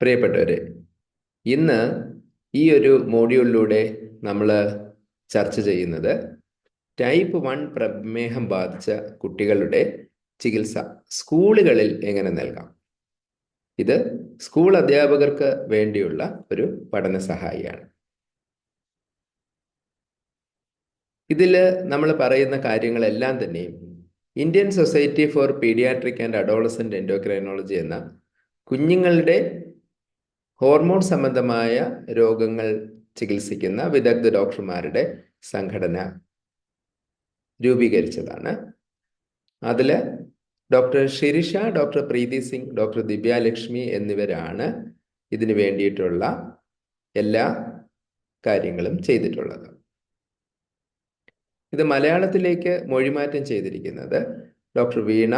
പ്രിയപ്പെട്ടവരെ, ഇന്ന് ഈ ഒരു മോഡ്യൂളിലൂടെ നമ്മൾ ചർച്ച ചെയ്യുന്നത് ടൈപ്പ് 1 പ്രമേഹം ബാധിച്ച കുട്ടികളുടെ ചികിത്സ സ്കൂളുകളിൽ എങ്ങനെ നൽകാം. ഇത് സ്കൂൾ അധ്യാപകർക്ക് വേണ്ടിയുള്ള ഒരു പഠന സഹായിയാണ്. ഇതിൽ നമ്മൾ പറയുന്ന കാര്യങ്ങളെല്ലാം തന്നെയും Indian society for paediatric and adolescent endocrinology എന്ന കുഞ്ഞുങ്ങളുടെ ഹോർമോൺ സംബന്ധമായ രോഗങ്ങൾ ചികിത്സിക്കുന്ന വിദഗ്ധ ഡോക്ടർമാരുടെ സംഘടന രൂപീകരിച്ചതാണ്. അതിൽ ഡോക്ടർ ഷിരിഷ, ഡോക്ടർ പ്രീതി സിംഗ്, ഡോക്ടർ ദിവ്യലക്ഷ്മി എന്നിവരാണ് ഇതിനു വേണ്ടിയിട്ടുള്ള എല്ലാ കാര്യങ്ങളും ചെയ്തിട്ടുള്ളത്. ഇത് മലയാളത്തിലേക്ക് മൊഴിമാറ്റം ചെയ്തിരിക്കുന്നത് doctor Veena,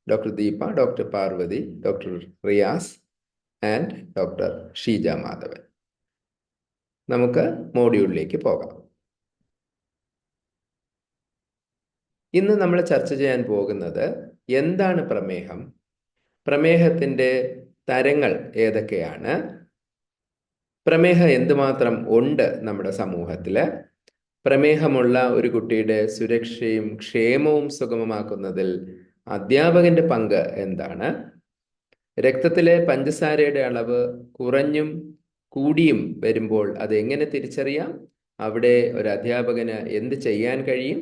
doctor Deepa, doctor Parvathi, doctor Riyas and doctor Sheeja Madhavan. നമുക്ക് മോഡ്യൂളിലേക്ക് പോകാം. ഇന്ന് നമ്മൾ ചർച്ച ചെയ്യാൻ പോകുന്നത് എന്താണ് പ്രമേഹം, പ്രമേഹത്തിൻ്റെ തരങ്ങൾ ഏതൊക്കെയാണ്, പ്രമേഹം എന്തുമാത്രം ഉണ്ട് നമ്മുടെ സമൂഹത്തിൽ, പ്രമേഹമുള്ള ഒരു കുട്ടിയുടെ സുരക്ഷയും ക്ഷേമവും സുഗമമാക്കുന്നതിൽ അധ്യാപകന്റെ പങ്ക് എന്താണ്, രക്തത്തിലെ പഞ്ചസാരയുടെ അളവ് കുറഞ്ഞും കൂടിയും വരുമ്പോൾ അത് എങ്ങനെ തിരിച്ചറിയാം, അവിടെ ഒരു അധ്യാപകന് എന്ത് ചെയ്യാൻ കഴിയും,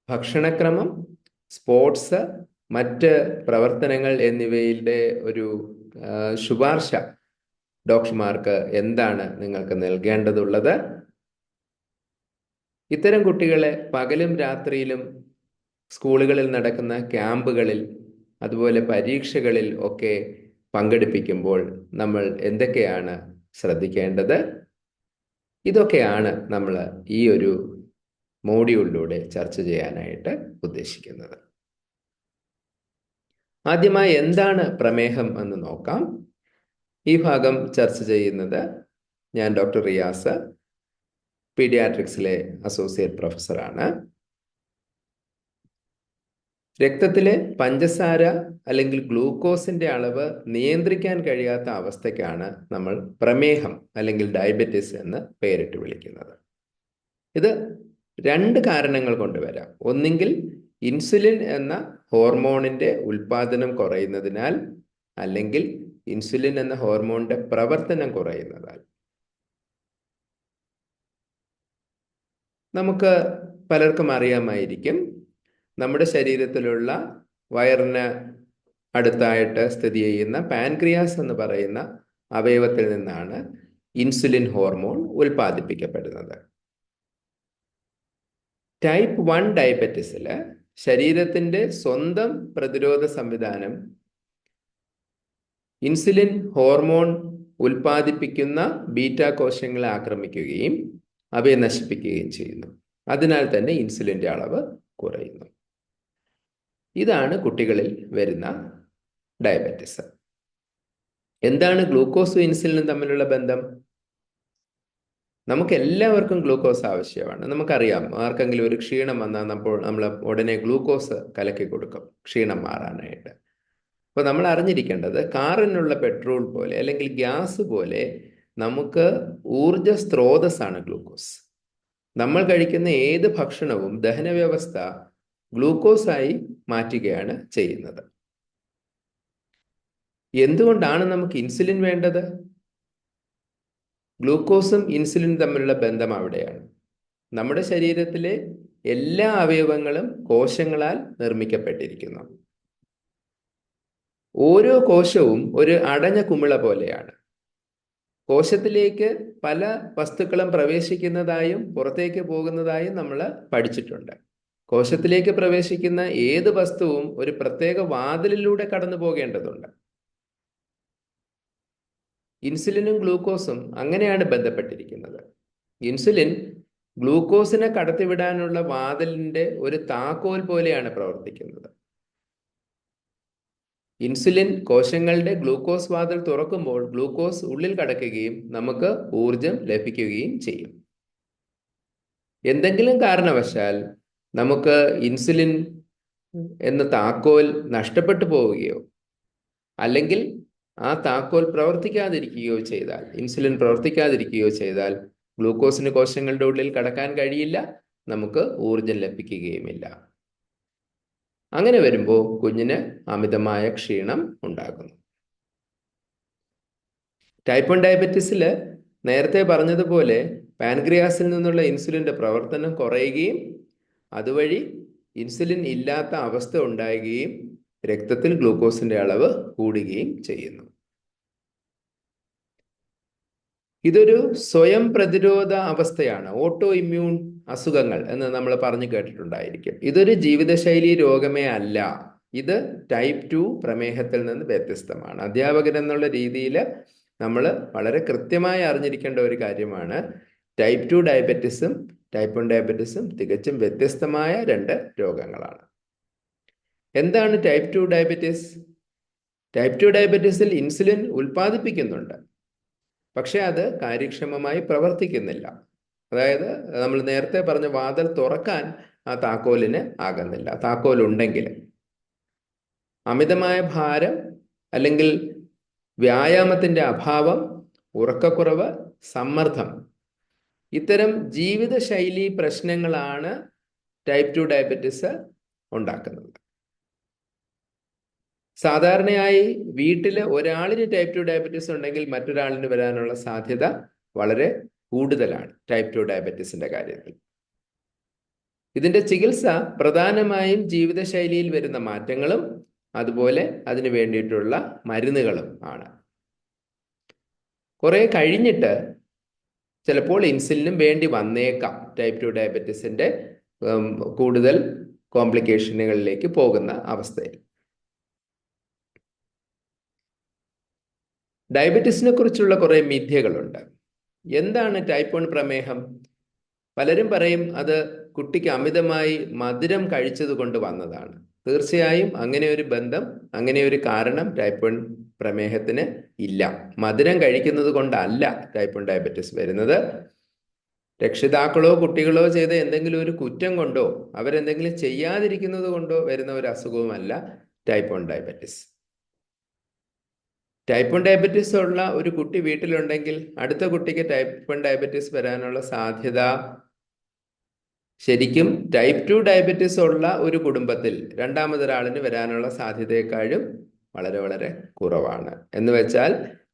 ഭക്ഷണക്രമം, സ്പോർട്സ്, മറ്റ് പ്രവർത്തനങ്ങൾ എന്നിവയുടെ ഒരു ശുപാർശ ഡോക്ടർമാർക്ക് എന്താണ് നിങ്ങൾക്ക് നൽകേണ്ടതുള്ളത്, ഇത്തരം കുട്ടികളെ പകലും രാത്രിയിലും സ്കൂളുകളിൽ നടക്കുന്ന ക്യാമ്പുകളിൽ അതുപോലെ പരീക്ഷകളിൽ ഒക്കെ പങ്കെടുപ്പിക്കുമ്പോൾ നമ്മൾ എന്തൊക്കെയാണ് ശ്രദ്ധിക്കേണ്ടത്, ഇതൊക്കെയാണ് നമ്മൾ ഈ ഒരു മോഡ്യൂളിലൂടെ ചർച്ച ചെയ്യാനായിട്ട് ഉദ്ദേശിക്കുന്നത്. ആദ്യമായി എന്താണ് പ്രമേഹം എന്ന് നോക്കാം. ഈ ഭാഗം ചർച്ച ചെയ്യുന്നത് ഞാൻ ഡോക്ടർ റിയാസ്, പീഡിയാട്രിക്സിലെ അസോസിയേറ്റ് പ്രൊഫസറാണ്. രക്തത്തിലെ പഞ്ചസാര അല്ലെങ്കിൽ ഗ്ലൂക്കോസിന്റെ അളവ് നിയന്ത്രിക്കാൻ കഴിയാത്ത അവസ്ഥയ്ക്കാണ് നമ്മൾ പ്രമേഹം അല്ലെങ്കിൽ ഡയബറ്റിസ് എന്ന് പേരിട്ട് വിളിക്കുന്നത്. ഇത് രണ്ട് കാരണങ്ങൾ കൊണ്ട് വരാം. ഒന്നെങ്കിൽ ഇൻസുലിൻ എന്ന ഹോർമോണിന്റെ ഉൽപാദനം കുറയുന്നതിനാൽ, അല്ലെങ്കിൽ ഇൻസുലിൻ എന്ന ഹോർമോണിന്റെ പ്രവർത്തനം കുറയുന്നതാൽ. നമുക്ക് പലർക്കും അറിയാമായിരിക്കും, നമ്മുടെ ശരീരത്തിലുള്ള വയറിന് അടുത്തായിട്ട് സ്ഥിതി ചെയ്യുന്ന പാൻക്രിയാസ് എന്ന് പറയുന്ന അവയവത്തിൽ നിന്നാണ് ഇൻസുലിൻ ഹോർമോൺ ഉൽപ്പാദിപ്പിക്കപ്പെടുന്നത്. ടൈപ്പ് 1 ഡയബറ്റിസിൽ ശരീരത്തിൻ്റെ സ്വന്തം പ്രതിരോധ സംവിധാനം ഇൻസുലിൻ ഹോർമോൺ ഉൽപ്പാദിപ്പിക്കുന്ന ബീറ്റാ കോശങ്ങളെ ആക്രമിക്കുകയും അവയെ നശിപ്പിക്കുകയും ചെയ്യുന്നു. അതിനാൽ തന്നെ ഇൻസുലിൻ്റെ അളവ് കുറയുന്നു. ഇതാണ് കുട്ടികളിൽ വരുന്ന ഡയബറ്റിസ്. എന്താണ് ഗ്ലൂക്കോസും ഇൻസുലിനും തമ്മിലുള്ള ബന്ധം? നമുക്ക് എല്ലാവർക്കും ഗ്ലൂക്കോസ് ആവശ്യമാണ്. നമുക്കറിയാം, ആർക്കെങ്കിലും ഒരു ക്ഷീണം വന്നാൽ നമ്മൾ ഉടനെ ഗ്ലൂക്കോസ് കലക്കി കൊടുക്കും ക്ഷീണം മാറാനായിട്ട്. അപ്പോൾ നമ്മൾ അറിഞ്ഞിരിക്കേണ്ടത്, കാറിനുള്ള പെട്രോൾ പോലെ അല്ലെങ്കിൽ ഗ്യാസ് പോലെ നമുക്ക് ഊർജ സ്രോതസ്സാണ് ഗ്ലൂക്കോസ്. നമ്മൾ കഴിക്കുന്ന ഏത് ഭക്ഷണവും ദഹന വ്യവസ്ഥ ഗ്ലൂക്കോസായി മാറ്റുകയാണ് ചെയ്യുന്നത്. എന്തുകൊണ്ടാണ് നമുക്ക് ഇൻസുലിൻ വേണ്ടത്? ഗ്ലൂക്കോസും ഇൻസുലിനും തമ്മിലുള്ള ബന്ധം അവിടെയാണ്. നമ്മുടെ ശരീരത്തിലെ എല്ലാ അവയവങ്ങളും കോശങ്ങളാൽ നിർമ്മിക്കപ്പെട്ടിരിക്കുന്നു. ഓരോ കോശവും ഒരു അടഞ്ഞ കുമിള പോലെയാണ്. കോശത്തിലേക്ക് പല വസ്തുക്കളും പ്രവേശിക്കുന്നതായും പുറത്തേക്ക് പോകുന്നതായും നമ്മൾ പഠിച്ചിട്ടുണ്ട്. കോശത്തിലേക്ക് പ്രവേശിക്കുന്ന ഏത് വസ്തുവും ഒരു പ്രത്യേക വാതിലിലൂടെ കടന്നു പോകേണ്ടതുണ്ട്. ഇൻസുലിനും ഗ്ലൂക്കോസും അങ്ങനെയാണ് ബന്ധപ്പെട്ടിരിക്കുന്നത്. ഇൻസുലിൻ ഗ്ലൂക്കോസിനെ കടത്തിവിടാനുള്ള വാതിലിൻ്റെ ഒരു താക്കോൽ പോലെയാണ് പ്രവർത്തിക്കുന്നത്. ഇൻസുലിൻ കോശങ്ങളുടെ ഗ്ലൂക്കോസ് വാതിൽ തുറക്കുമ്പോൾ ഗ്ലൂക്കോസ് ഉള്ളിൽ കടക്കുകയും നമുക്ക് ഊർജം ലഭിക്കുകയും ചെയ്യും. എന്തെങ്കിലും കാരണവശാൽ നമുക്ക് ഇൻസുലിൻ എന്ന താക്കോൽ നഷ്ടപ്പെട്ടു പോവുകയോ അല്ലെങ്കിൽ ആ താക്കോൽ പ്രവർത്തിക്കാതിരിക്കുകയോ ചെയ്താൽ, ഇൻസുലിൻ പ്രവർത്തിക്കാതിരിക്കുകയോ ചെയ്താൽ ഗ്ലൂക്കോസിന് കോശങ്ങളുടെ ഉള്ളിൽ കടക്കാൻ കഴിയില്ല, നമുക്ക് ഊർജം ലഭിക്കുകയുമില്ല. അങ്ങനെ വരുമ്പോൾ കുഞ്ഞിന് അമിതമായ ക്ഷീണം ഉണ്ടാകുന്നു. ടൈപ്പ് 1 ഡയബറ്റീസിൽ നേരത്തെ പറഞ്ഞതുപോലെ പാൻക്രിയാസിൽ നിന്നുള്ള ഇൻസുലിൻ്റെ പ്രവർത്തനം കുറയുകയും അതുവഴി ഇൻസുലിൻ ഇല്ലാത്ത അവസ്ഥ ഉണ്ടാകുകയും രക്തത്തിൽ ഗ്ലൂക്കോസിന്റെ അളവ് കൂടുകയും ചെയ്യുന്നു. ഇതൊരു സ്വയം പ്രതിരോധ അവസ്ഥയാണ്, ഓട്ടോ ഇമ്മ്യൂൺ അസുഖങ്ങൾ എന്ന് നമ്മൾ പറഞ്ഞു കേട്ടിട്ടുണ്ടായിരിക്കും. ഇതൊരു ജീവിതശൈലി രോഗമേ അല്ല. ഇത് ടൈപ്പ് 2 പ്രമേഹത്തിൽ നിന്ന് വ്യത്യസ്തമാണ്. അധ്യാപകൻ എന്നുള്ള രീതിയിൽ നമ്മൾ വളരെ കൃത്യമായി അറിഞ്ഞിരിക്കേണ്ട ഒരു കാര്യമാണ്, ടൈപ്പ് 2 ഡയബറ്റിസും ടൈപ്പ് 1 ഡയബറ്റിസും തികച്ചും വ്യത്യസ്തമായ രണ്ട് രോഗങ്ങളാണ്. എന്താണ് ടൈപ്പ് 2 ഡയബറ്റിസ്? ടൈപ്പ് 2 ഡയബറ്റിസിൽ ഇൻസുലിൻ ഉൽപ്പാദിപ്പിക്കുന്നുണ്ട്, പക്ഷെ അത് കാര്യക്ഷമമായി പ്രവർത്തിക്കുന്നില്ല. അതായത് നമ്മൾ നേരത്തെ പറഞ്ഞ വാതിൽ തുറക്കാൻ ആ താക്കോലിന് ആകുന്നില്ല. താക്കോൽ ഉണ്ടെങ്കിൽ അമിതമായ ഭാരം അല്ലെങ്കിൽ വ്യായാമത്തിന്റെ അഭാവം, ഉറക്കക്കുറവ്, സമ്മർദ്ദം, ഇത്തരം ജീവിതശൈലി പ്രശ്നങ്ങളാണ് ടൈപ്പ് 2 ഡയബറ്റിസ് ഉണ്ടാക്കുന്നത്. സാധാരണയായി വീട്ടിൽ ഒരാളിന് ടൈപ്പ് 2 ഡയബറ്റിസ് ഉണ്ടെങ്കിൽ മറ്റൊരാളിന് വരാനുള്ള സാധ്യത വളരെ കൂടുതലാണ് ടൈപ്പ് 2 ഡയബറ്റിസിന്റെ കാര്യത്തിൽ. ഇതിന്റെ ചികിത്സ പ്രധാനമായും ജീവിതശൈലിയിൽ വരുന്ന മാറ്റങ്ങളും അതുപോലെ അതിനു വേണ്ടിയിട്ടുള്ള മരുന്നുകളും ആണ്. കുറെ കഴിഞ്ഞിട്ട് ചിലപ്പോൾ ഇൻസുലിനും വേണ്ടി വന്നേക്കാം ടൈപ്പ് 2 ഡയബറ്റിസിന്റെ കൂടുതൽ കോംപ്ലിക്കേഷനുകളിലേക്ക് പോകുന്ന അവസ്ഥയിൽ. ഡയബറ്റീസിനെ കുറിച്ചുള്ള കുറെ മിഥ്യകളുണ്ട്. എന്താണ് ടൈപ്പ് 1 പ്രമേഹം? പലരും പറയും അത് കുട്ടിക്ക് അമിതമായി മധുരം കഴിച്ചത് കൊണ്ട് വന്നതാണ്. തീർച്ചയായും അങ്ങനെ ഒരു ബന്ധം, അങ്ങനെ ഒരു കാരണം ടൈപ്പ് 1 പ്രമേഹത്തിന് ഇല്ല. മധുരം കഴിക്കുന്നത് കൊണ്ടല്ല ടൈപ്പ് 1 ഡയബറ്റിസ് വരുന്നത്. രക്ഷിതാക്കളോ കുട്ടികളോ ചെയ്ത എന്തെങ്കിലും ഒരു കുറ്റം കൊണ്ടോ അവരെന്തെങ്കിലും ചെയ്യാതിരിക്കുന്നത് കൊണ്ടോ വരുന്ന ഒരു അസുഖവുമല്ല ടൈപ്പ് 1 ഡയബറ്റിസ്. ടൈപ്പ് 1 ഡയബറ്റിസ് ഉള്ള ഒരു കുട്ടി വീട്ടിലുണ്ടെങ്കിൽ അടുത്ത കുട്ടിക്ക് ടൈപ്പ് 1 ഡയബറ്റിസ് വരാനുള്ള സാധ്യത ശരിക്കും ടൈപ്പ് 2 ഡയബറ്റിസ് ഉള്ള ഒരു കുടുംബത്തിൽ രണ്ടാമതൊരാളിന് വരാനുള്ള സാധ്യതയെക്കാളും വളരെ വളരെ കുറവാണ്. എന്ന് വെച്ചാൽ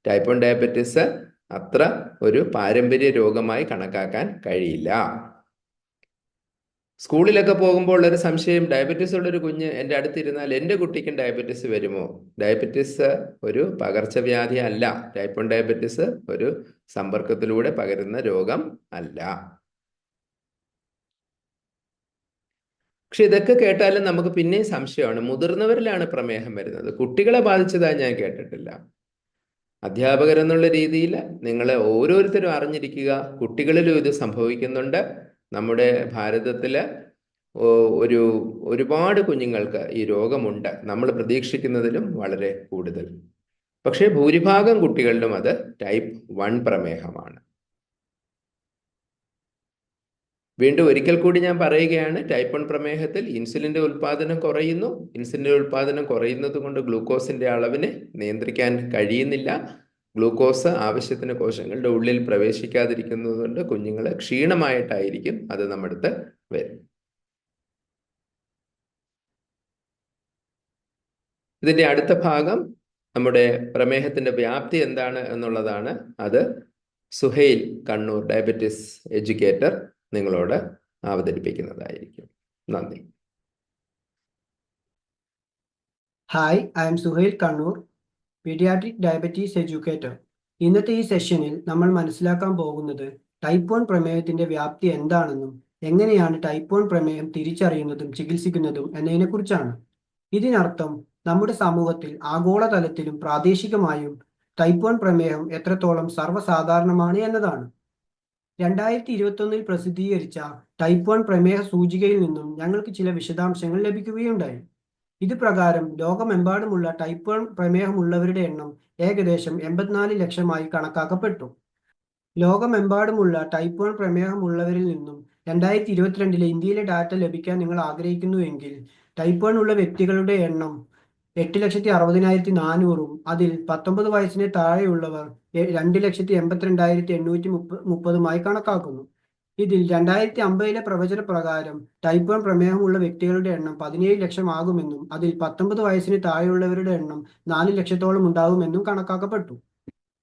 ടൈപ്പ് 1 ഡയബറ്റിസ് അത്ര ഒരു പാരമ്പര്യ രോഗമായി കണക്കാക്കാൻ കഴിയില്ല. സ്കൂളിലൊക്കെ പോകുമ്പോൾ ഒരു സംശയം, ഡയബറ്റീസ് ഉള്ളൊരു കുഞ്ഞ് എൻ്റെ അടുത്തിരുന്നാൽ എൻ്റെ കുട്ടിക്കും ഡയബറ്റീസ് വരുമോ? ഡയബറ്റീസ് ഒരു പകർച്ചവ്യാധി അല്ല. ടൈപ്പ് 1 ഡയബറ്റീസ് ഒരു സമ്പർക്കത്തിലൂടെ പകരുന്ന രോഗം അല്ല. പക്ഷെ ഇതൊക്കെ കേട്ടാലും നമുക്ക് പിന്നെയും സംശയമാണ്, മുതിർന്നവരിലാണ് പ്രമേഹം വരുന്നത്, കുട്ടികളെ ബാധിച്ചതായി ഞാൻ കേട്ടിട്ടില്ല. അധ്യാപകരെന്നുള്ള രീതിയിൽ നിങ്ങൾ ഓരോരുത്തരും അറിഞ്ഞിരിക്കുക, കുട്ടികളിലും ഇത് സംഭവിക്കുന്നുണ്ട്. നമ്മുടെ ഭാരതത്തിൽ ഒരുപാട് കുഞ്ഞുങ്ങൾക്ക് ഈ രോഗമുണ്ട്, നമ്മൾ പ്രതീക്ഷിക്കുന്നതിലും വളരെ കൂടുതൽ. പക്ഷേ ഭൂരിഭാഗം കുട്ടികളിലും അത് ടൈപ്പ് 1 പ്രമേഹമാണ്. വീണ്ടും ഒരിക്കൽ കൂടി ഞാൻ പറയുകയാണ്, ടൈപ്പ് 1 പ്രമേഹത്തിൽ ഇൻസുലിൻ്റെ ഉൽപ്പാദനം കുറയുന്നു. ഇൻസുലിൻ്റെ ഉൽപ്പാദനം കുറയുന്നത് കൊണ്ട് ഗ്ലൂക്കോസിൻ്റെ അളവിനെ നിയന്ത്രിക്കാൻ കഴിയുന്നില്ല. ഗ്ലൂക്കോസ് ആവശ്യത്തിന് കോശങ്ങളുടെ ഉള്ളിൽ പ്രവേശിക്കാതിരിക്കുന്നത് കൊണ്ട് കുഞ്ഞുങ്ങൾ ക്ഷീണമായിട്ടായിരിക്കും അത് നമ്മുടെ അടുത്ത് വരും. ഇതിൻ്റെ അടുത്ത ഭാഗം നമ്മുടെ പ്രമേഹത്തിൻ്റെ വ്യാപ്തി എന്താണ് എന്നുള്ളതാണ്. അത് സുഹൈൽ കണ്ണൂർ, ഡയബറ്റിസ് എഡ്യൂക്കേറ്റർ, നിങ്ങളോട് അവതരിപ്പിക്കുന്നതായിരിക്കും. നന്ദി. Hi, I M Suhail Kannur, paediatric diabetes educator. ഇന്നത്തെ ഈ സെഷനിൽ നമ്മൾ മനസ്സിലാക്കാൻ പോകുന്നത് ടൈപ്പ് 1 പ്രമേഹത്തിന്റെ വ്യാപ്തി എന്താണെന്നും എങ്ങനെയാണ് ടൈപ്പ് 1 പ്രമേഹം തിരിച്ചറിയുന്നതും ചികിത്സിക്കുന്നതും എന്നതിനെക്കുറിച്ചാണ്. ഇതിനർത്ഥം നമ്മുടെ സമൂഹത്തിൽ ആഗോളതലത്തിലും പ്രാദേശികമായും ടൈപ്പ് 1 പ്രമേഹം എത്രത്തോളം സർവ്വസാധാരണമാണ് എന്നതാണ്. 2021 പ്രസിദ്ധീകരിച്ച ടൈപ്പ് 1 പ്രമേഹ സൂചികയിൽ നിന്നും ഞങ്ങൾക്ക് ചില വിശദാംശങ്ങൾ ലഭിക്കുകയുണ്ടായി. ഇത് പ്രകാരം ലോകമെമ്പാടുമുള്ള ടൈപ്പ് 1 പ്രമേഹമുള്ളവരുടെ എണ്ണം ഏകദേശം 84 ലക്ഷമായി കണക്കാക്കപ്പെട്ടു. ലോകമെമ്പാടുമുള്ള ടൈപ്പ് 1 പ്രമേഹമുള്ളവരിൽ നിന്നും 2022 ഇന്ത്യയിലെ ഡാറ്റ ലഭിക്കാൻ നിങ്ങൾ ആഗ്രഹിക്കുന്നുവെങ്കിൽ ടൈപ്പ് 1 ഉള്ള വ്യക്തികളുടെ എണ്ണം 8,60,400 അതിൽ 19 വയസ്സിന് താഴെയുള്ളവർ 2,82,830 കണക്കാക്കുന്നു. ഇതിൽ 2050 പ്രവചന പ്രകാരം ടൈപ്പ് 1 പ്രമേഹമുള്ള വ്യക്തികളുടെ എണ്ണം 17 ലക്ഷം ആകുമെന്നും അതിൽ 19 വയസ്സിന് താഴെയുള്ളവരുടെ എണ്ണം 4 ലക്ഷത്തോളം ഉണ്ടാകുമെന്നും കണക്കാക്കപ്പെട്ടു.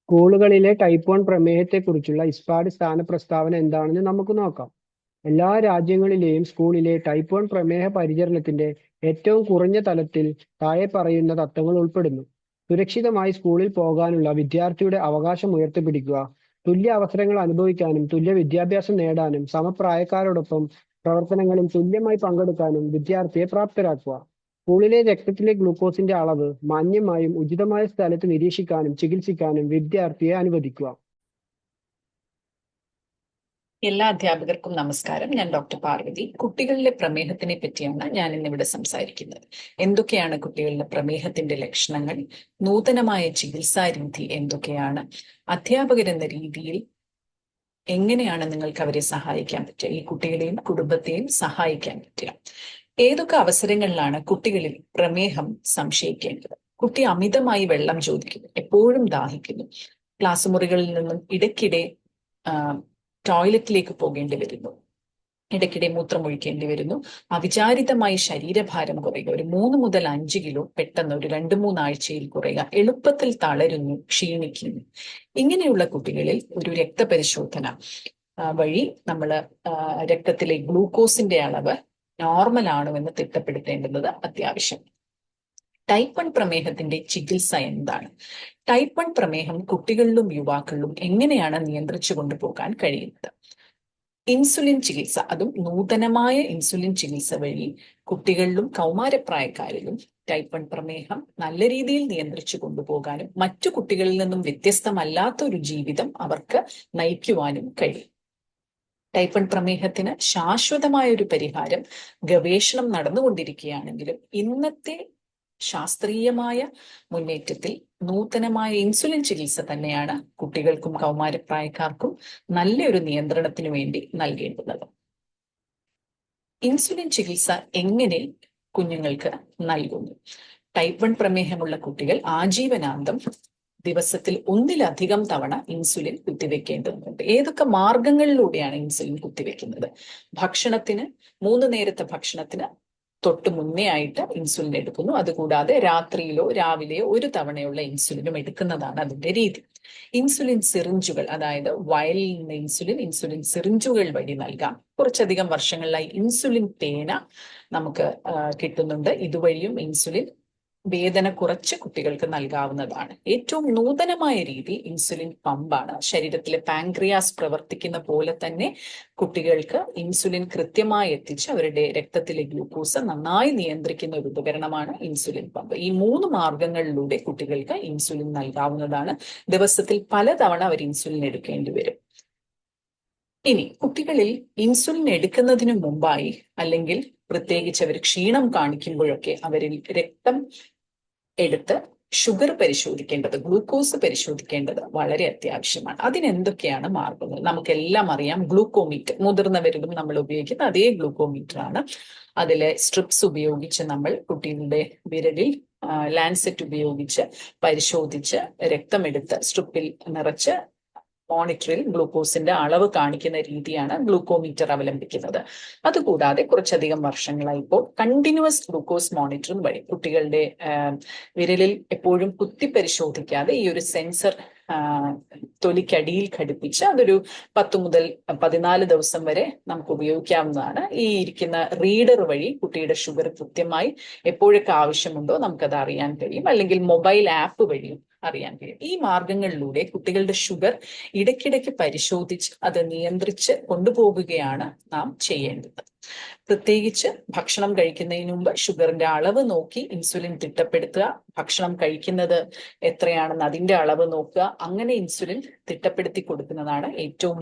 സ്കൂളുകളിലെ ടൈപ്പ് 1 പ്രമേഹത്തെക്കുറിച്ചുള്ള ISPAD സ്ഥാന പ്രസ്താവന എന്താണെന്ന് നമുക്ക് നോക്കാം. എല്ലാ രാജ്യങ്ങളിലെയും സ്കൂളിലെ ടൈപ്പ് 1 പ്രമേഹ പരിചരണത്തിന്റെ ഏറ്റവും കുറഞ്ഞ തലത്തിൽ താഴെ പറയുന്ന തത്വങ്ങൾ ഉൾപ്പെടുന്നു. സുരക്ഷിതമായി സ്കൂളിൽ പോകാനുള്ള വിദ്യാർത്ഥിയുടെ അവകാശം ഉയർത്തിപ്പിടിക്കുക. തുല്യ അവസരങ്ങൾ അനുഭവിക്കാനും തുല്യ വിദ്യാഭ്യാസം നേടാനും സമപ്രായക്കാരോടൊപ്പം പ്രവർത്തനങ്ങളിൽ തുല്യമായി പങ്കെടുക്കാനും വിദ്യാർത്ഥിയെ പ്രാപ്തരാക്കുക. സ്കൂളിലെ രക്തത്തിലെ ഗ്ലൂക്കോസിന്റെ അളവ് മാന്യമായും ഉചിതമായ സ്ഥലത്ത് നിരീക്ഷിക്കാനും ചികിത്സിക്കാനും വിദ്യാർത്ഥിയെ അനുവദിക്കുക. എല്ലാ അധ്യാപകർക്കും നമസ്കാരം. ഞാൻ ഡോക്ടർ പാർവതി. കുട്ടികളിലെ പ്രമേഹത്തിനെ പറ്റിയാണ് ഞാൻ ഇന്നിവിടെ സംസാരിക്കുന്നത്. എന്തൊക്കെയാണ് കുട്ടികളിലെ പ്രമേഹത്തിന്റെ ലക്ഷണങ്ങൾ, നൂതനമായ ചികിത്സാ രീതി എന്തൊക്കെയാണ്, അധ്യാപകരെന്ന രീതിയിൽ എങ്ങനെയാണ് നിങ്ങൾക്ക് അവരെ സഹായിക്കാൻ പറ്റുക, ഈ കുട്ടികളെയും കുടുംബത്തെയും സഹായിക്കാൻ പറ്റുക, ഏതൊക്കെ അവസരങ്ങളിലാണ് കുട്ടികളിൽ പ്രമേഹം സംശയിക്കേണ്ടത്. കുട്ടി അമിതമായി വെള്ളം ചോദിക്കുന്നു, എപ്പോഴും ദാഹിക്കുന്നു, ക്ലാസ് മുറികളിൽ നിന്നും ഇടയ്ക്കിടെ ടോയ്ലറ്റിലേക്ക് പോകേണ്ടി വരുന്നു, ഇടയ്ക്കിടെ മൂത്രമൊഴിക്കേണ്ടി വരുന്നു, അവിചാരിതമായി ശരീരഭാരം കുറയുക, ഒരു 3 മുതൽ 5 കിലോ പെട്ടെന്ന് ഒരു 2-3 ആഴ്ചയിൽ കുറയുക, എളുപ്പത്തിൽ തളരുന്നു, ക്ഷീണിക്കുന്നു. ഇങ്ങനെയുള്ള കുട്ടികളിൽ ഒരു രക്തപരിശോധന വഴി നമ്മൾ രക്തത്തിലെ ഗ്ലൂക്കോസിന്റെ അളവ് നോർമൽ ആണോ എന്ന് തിട്ടപ്പെടുത്തേണ്ടുന്നത് അത്യാവശ്യം. ടൈപ്പ് 1 പ്രമേഹത്തിന്റെ ചികിത്സ എന്താണ്? ടൈപ്പ് 1 പ്രമേഹം കുട്ടികളിലും യുവാക്കളിലും എങ്ങനെയാണ് നിയന്ത്രിച്ചു കൊണ്ടുപോകാൻ കഴിയുന്നത്? ഇൻസുലിൻ ചികിത്സ, അതും നൂതനമായ ഇൻസുലിൻ ചികിത്സ വഴി കുട്ടികളിലും കൗമാരപ്രായക്കാരിലും ടൈപ്പ് 1 പ്രമേഹം നല്ല രീതിയിൽ നിയന്ത്രിച്ചു കൊണ്ടുപോകാനും മറ്റു കുട്ടികളിൽ നിന്നും വ്യത്യസ്തമല്ലാത്ത ഒരു ജീവിതം അവർക്ക് നയിക്കുവാനും കഴിയും. ടൈപ്പ് 1 പ്രമേഹത്തിന് ശാശ്വതമായ ഒരു പരിഹാരം ഗവേഷണം നടന്നുകൊണ്ടിരിക്കുകയാണെങ്കിലും ഇന്നത്തെ ശാസ്ത്രീയമായ മുന്നേറ്റത്തിൽ നൂതനമായ ഇൻസുലിൻ ചികിത്സ തന്നെയാണ് കുട്ടികൾക്കും കൗമാരപ്രായക്കാർക്കും നല്ലൊരു നിയന്ത്രണത്തിന് വേണ്ടി നൽകേണ്ടുന്നത്. ഇൻസുലിൻ ചികിത്സ എങ്ങനെ കുഞ്ഞുങ്ങൾക്ക് നൽകുന്നു? ടൈപ്പ് 1 പ്രമേഹമുള്ള കുട്ടികൾ ആജീവനാന്തം ദിവസത്തിൽ 1-ലധികം തവണ ഇൻസുലിൻ കുത്തിവെക്കേണ്ടതുണ്ട്. ഏതൊക്കെ മാർഗങ്ങളിലൂടെയാണ് ഇൻസുലിൻ കുത്തിവെക്കുന്നത്? ഭക്ഷണത്തിന് 3 നേരത്തെ ഭക്ഷണത്തിന് തൊട്ട് മുന്നേ ആയിട്ട് ഇൻസുലിൻ എടുക്കുന്നു. അതുകൂടാതെ രാത്രിയിലോ രാവിലെയോ ഒരു തവണയുള്ള ഇൻസുലിനും എടുക്കുന്നതാണ് അതിന്റെ രീതി. ഇൻസുലിൻ സിറിഞ്ചുകൾ, അതായത് വയലിൽ നിന്ന് ഇൻസുലിൻ സിറിഞ്ചുകൾ വഴി നൽകാം. കുറച്ചധികം വർഷങ്ങളിലായി ഇൻസുലിൻ പേന നമുക്ക് കിട്ടുന്നുണ്ട്. ഇതുവഴിയും ഇൻസുലിൻ വേദന കുറച്ച് കുട്ടികൾക്ക് നൽകാവുന്നതാണ്. ഏറ്റവും നൂതനമായ രീതി ഇൻസുലിൻ പമ്പാണ്. ശരീരത്തിലെ പാൻക്രിയാസ് പ്രവർത്തിക്കുന്ന പോലെ തന്നെ കുട്ടികൾക്ക് ഇൻസുലിൻ കൃത്യമായി എത്തിച്ച് അവരുടെ രക്തത്തിലെ ഗ്ലൂക്കോസ് നന്നായി നിയന്ത്രിക്കുന്ന ഒരു ഉപകരണമാണ് ഇൻസുലിൻ പമ്പ്. ഈ 3 മാർഗങ്ങളിലൂടെ കുട്ടികൾക്ക് ഇൻസുലിൻ നൽകാവുന്നതാണ്. ദിവസത്തിൽ പലതവണ അവർ ഇൻസുലിൻ എടുക്കേണ്ടി വരും. ഇനി കുട്ടികളിൽ ഇൻസുലിൻ എടുക്കുന്നതിന് മുമ്പായി അല്ലെങ്കിൽ പ്രത്യേകിച്ച് അവർ ക്ഷീണം കാണിക്കുമ്പോഴൊക്കെ അവരിൽ രക്തം എടുത്ത് ഷുഗർ പരിശോധിക്കേണ്ടത്, ഗ്ലൂക്കോസ് പരിശോധിക്കേണ്ടത് വളരെ അത്യാവശ്യമാണ്. അതിനെന്തൊക്കെയാണ് മാർഗങ്ങൾ? നമുക്കെല്ലാം അറിയാം, ഗ്ലൂക്കോമീറ്റർ, മുതിർന്നവരിലും നമ്മൾ ഉപയോഗിക്കുന്ന അതേ ഗ്ലൂക്കോമീറ്റർ ആണ്. അതിലെ സ്ട്രിപ്സ് ഉപയോഗിച്ച് നമ്മൾ കുട്ടികളുടെ വിരലിൽ ലാൻസെറ്റ് ഉപയോഗിച്ച് പരിശോധിച്ച് രക്തമെടുത്ത് സ്ട്രിപ്പിൽ നിറച്ച് മോണിറ്ററിൽ ഗ്ലൂക്കോസിന്റെ അളവ് കാണിക്കുന്ന രീതിയാണ് ഗ്ലൂക്കോമീറ്റർ അവലംബിക്കുന്നത്. അതുകൂടാതെ കുറച്ചധികം വർഷങ്ങളായി ഇപ്പോൾ കണ്ടിന്യൂസ് ഗ്ലൂക്കോസ് മോണിറ്ററിംഗ് വഴി കുട്ടികളുടെ വിരലിൽ എപ്പോഴും കുത്തി പരിശോധിക്കാതെ ഈ ഒരു സെൻസർ തൊലിക്കടിയിൽ ഘടിപ്പിച്ച് അതൊരു 10 മുതൽ 14 ദിവസം വരെ നമുക്ക് ഉപയോഗിക്കാവുന്നതാണ്. ഈ ഇരിക്കുന്ന റീഡർ വഴി കുട്ടിയുടെ ഷുഗർ കൃത്യമായി എപ്പോഴൊക്കെ ആവശ്യമുണ്ടോ നമുക്കത് അറിയാൻ കഴിയും. അല്ലെങ്കിൽ മൊബൈൽ ആപ്പ് വഴിയും അറിയാൻ കഴിയും. ഈ മാർഗങ്ങളിലൂടെ കുട്ടികളുടെ ഷുഗർ ഇടയ്ക്കിടയ്ക്ക് പരിശോധിച്ച് അത് നിയന്ത്രിച്ച് കൊണ്ടുപോകുകയാണ് നാം ചെയ്യേണ്ടത്. പ്രത്യേകിച്ച് ഭക്ഷണം കഴിക്കുന്നതിന് മുമ്പ് ഷുഗറിന്റെ അളവ് നോക്കി ഇൻസുലിൻ തിട്ടപ്പെടുത്തുക. ഭക്ഷണം കഴിക്കുന്നത് എത്രയാണെന്ന് അതിന്റെ അളവ് നോക്കുക. അങ്ങനെ ഇൻസുലിൻ തിട്ടപ്പെടുത്തി കൊടുക്കുന്നതാണ് ഏറ്റവും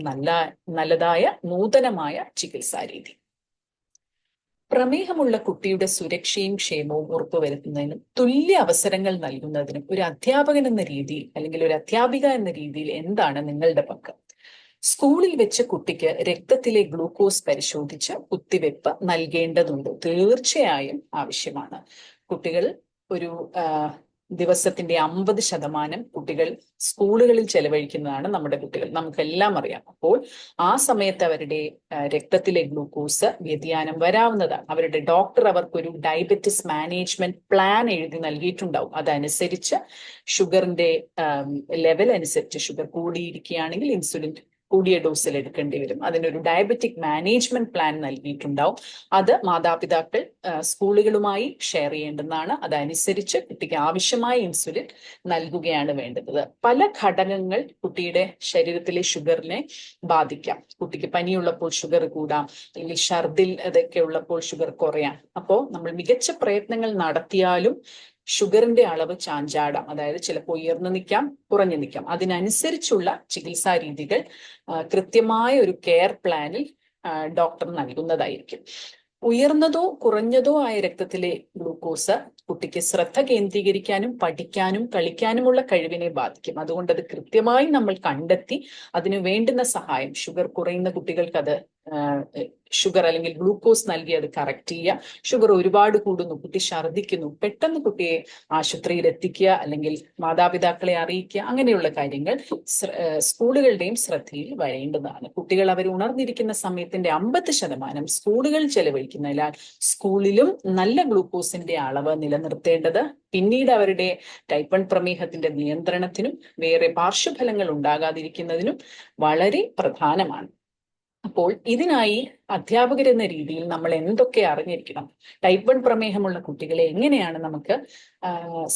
നല്ലതായ നൂതനമായ ചികിത്സാ രീതി. പ്രമേഹമുള്ള കുട്ടിയുടെ സുരക്ഷയും ക്ഷേമവും ഉറപ്പുവരുത്തുന്നതിനും തുല്യ അവസരങ്ങൾ നൽകുന്നതിനും ഒരു അധ്യാപകൻ എന്ന രീതിയിൽ അല്ലെങ്കിൽ ഒരു അധ്യാപിക എന്ന രീതിയിൽ എന്താണ് നിങ്ങളുടെ പങ്ക്? സ്കൂളിൽ വെച്ച് കുട്ടിക്ക് രക്തത്തിലെ ഗ്ലൂക്കോസ് പരിശോധിച്ച് കുത്തിവെപ്പ് നൽകേണ്ടതുണ്ട്, തീർച്ചയായും ആവശ്യമാണ്. കുട്ടികൾ ഒരു ദിവസത്തിന്റെ 50% കുട്ടികൾ സ്കൂളുകളിൽ ചെലവഴിക്കുന്നതാണ് നമ്മുടെ കുട്ടികൾ, നമുക്കെല്ലാം അറിയാം. അപ്പോൾ ആ സമയത്ത് അവരുടെ രക്തത്തിലെ ഗ്ലൂക്കോസ് വ്യതിയാനം വരാവുന്നതാണ്. അവരുടെ ഡോക്ടർ അവർക്കൊരു ഡയബറ്റിസ് മാനേജ്മെന്റ് പ്ലാൻ എഴുതി നൽകിയിട്ടുണ്ടാവും. അതനുസരിച്ച് ഷുഗറിന്റെ ലെവൽ അനുസരിച്ച് ഷുഗർ കൂടിയിരിക്കുകയാണെങ്കിൽ ഇൻസുലിൻ കൂടിയ ഡോസിൽ എടുക്കേണ്ടി വരും. അതിനൊരു ഡയബറ്റിക് മാനേജ്മെന്റ് പ്ലാൻ നൽകിയിട്ടുണ്ടാവും. അത് മാതാപിതാക്കൾ സ്കൂളുകളുമായി ഷെയർ ചെയ്യേണ്ടതാണ്. അതനുസരിച്ച് കുട്ടിക്ക് ആവശ്യമായ ഇൻസുലിൻ നൽകുകയാണ് വേണ്ടത്. പല ഘടകങ്ങൾ കുട്ടിയുടെ ശരീരത്തിലെ ഷുഗറിനെ ബാധിക്കാം. കുട്ടിക്ക് പനിയുള്ളപ്പോൾ ഷുഗർ കൂടാം, അല്ലെങ്കിൽ ഛർദിൽ അതൊക്കെ ഉള്ളപ്പോൾ ഷുഗർ കുറയാം. അപ്പോൾ നമ്മൾ മികച്ച പ്രയത്നങ്ങൾ നടത്തിയാലും ഷുഗറിന്റെ അളവ് ചാഞ്ചാടാം. അതായത് ചിലപ്പോൾ ഉയർന്നു നിൽക്കാം, കുറഞ്ഞു നിൽക്കാം. അതിനനുസരിച്ചുള്ള ചികിത്സാ രീതികൾ കൃത്യമായ ഒരു കെയർ പ്ലാനിൽ ഡോക്ടർ നൽകുന്നതായിരിക്കും. ഉയർന്നതോ കുറഞ്ഞതോ ആയ രക്തത്തിലെ ഗ്ലൂക്കോസ് കുട്ടിക്ക് ശ്രദ്ധ കേന്ദ്രീകരിക്കാനും പഠിക്കാനും കളിക്കാനുമുള്ള കഴിവിനെ ബാധിക്കും. അതുകൊണ്ട് അത് കൃത്യമായി നമ്മൾ കണ്ടെത്തി അതിന് വേണ്ടുന്ന സഹായം, ഷുഗർ കുറയുന്ന കുട്ടികൾക്ക് അത് ഷുഗർ അല്ലെങ്കിൽ ഗ്ലൂക്കോസ് നൽകി അത് കറക്റ്റ് ചെയ്യുക. ഷുഗർ ഒരുപാട് കൂടുന്നു, കുട്ടി ഛർദ്ദിക്കുന്നു, പെട്ടെന്ന് കുട്ടിയെ ആശുപത്രിയിൽ എത്തിക്കുക, അല്ലെങ്കിൽ മാതാപിതാക്കളെ അറിയിക്കുക. അങ്ങനെയുള്ള കാര്യങ്ങൾ സ്കൂളുകളുടെയും ശ്രദ്ധയിൽ വരേണ്ടതാണ്. കുട്ടികൾ അവർ ഉണർന്നിരിക്കുന്ന സമയത്തിന്റെ 50% സ്കൂളുകൾ ചെലവഴിക്കുന്നതിനാൽ സ്കൂളിലും നല്ല ഗ്ലൂക്കോസിന്റെ അളവ് നിലനിർത്തേണ്ടത് പിന്നീട് അവരുടെ ടൈപ്പ് 1 പ്രമേഹത്തിന്റെ നിയന്ത്രണത്തിനും വേറെ പാർശ്വഫലങ്ങൾ ഉണ്ടാകാതിരിക്കുന്നതിനും വളരെ പ്രധാനമാണ്. അപ്പോൾ ഇതിനായി അധ്യാപകരെന്ന രീതിയിൽ നമ്മൾ എന്തൊക്കെ അറിഞ്ഞിരിക്കണം? ടൈപ്പ് 1 പ്രമേഹമുള്ള കുട്ടികളെ എങ്ങനെയാണ് നമുക്ക്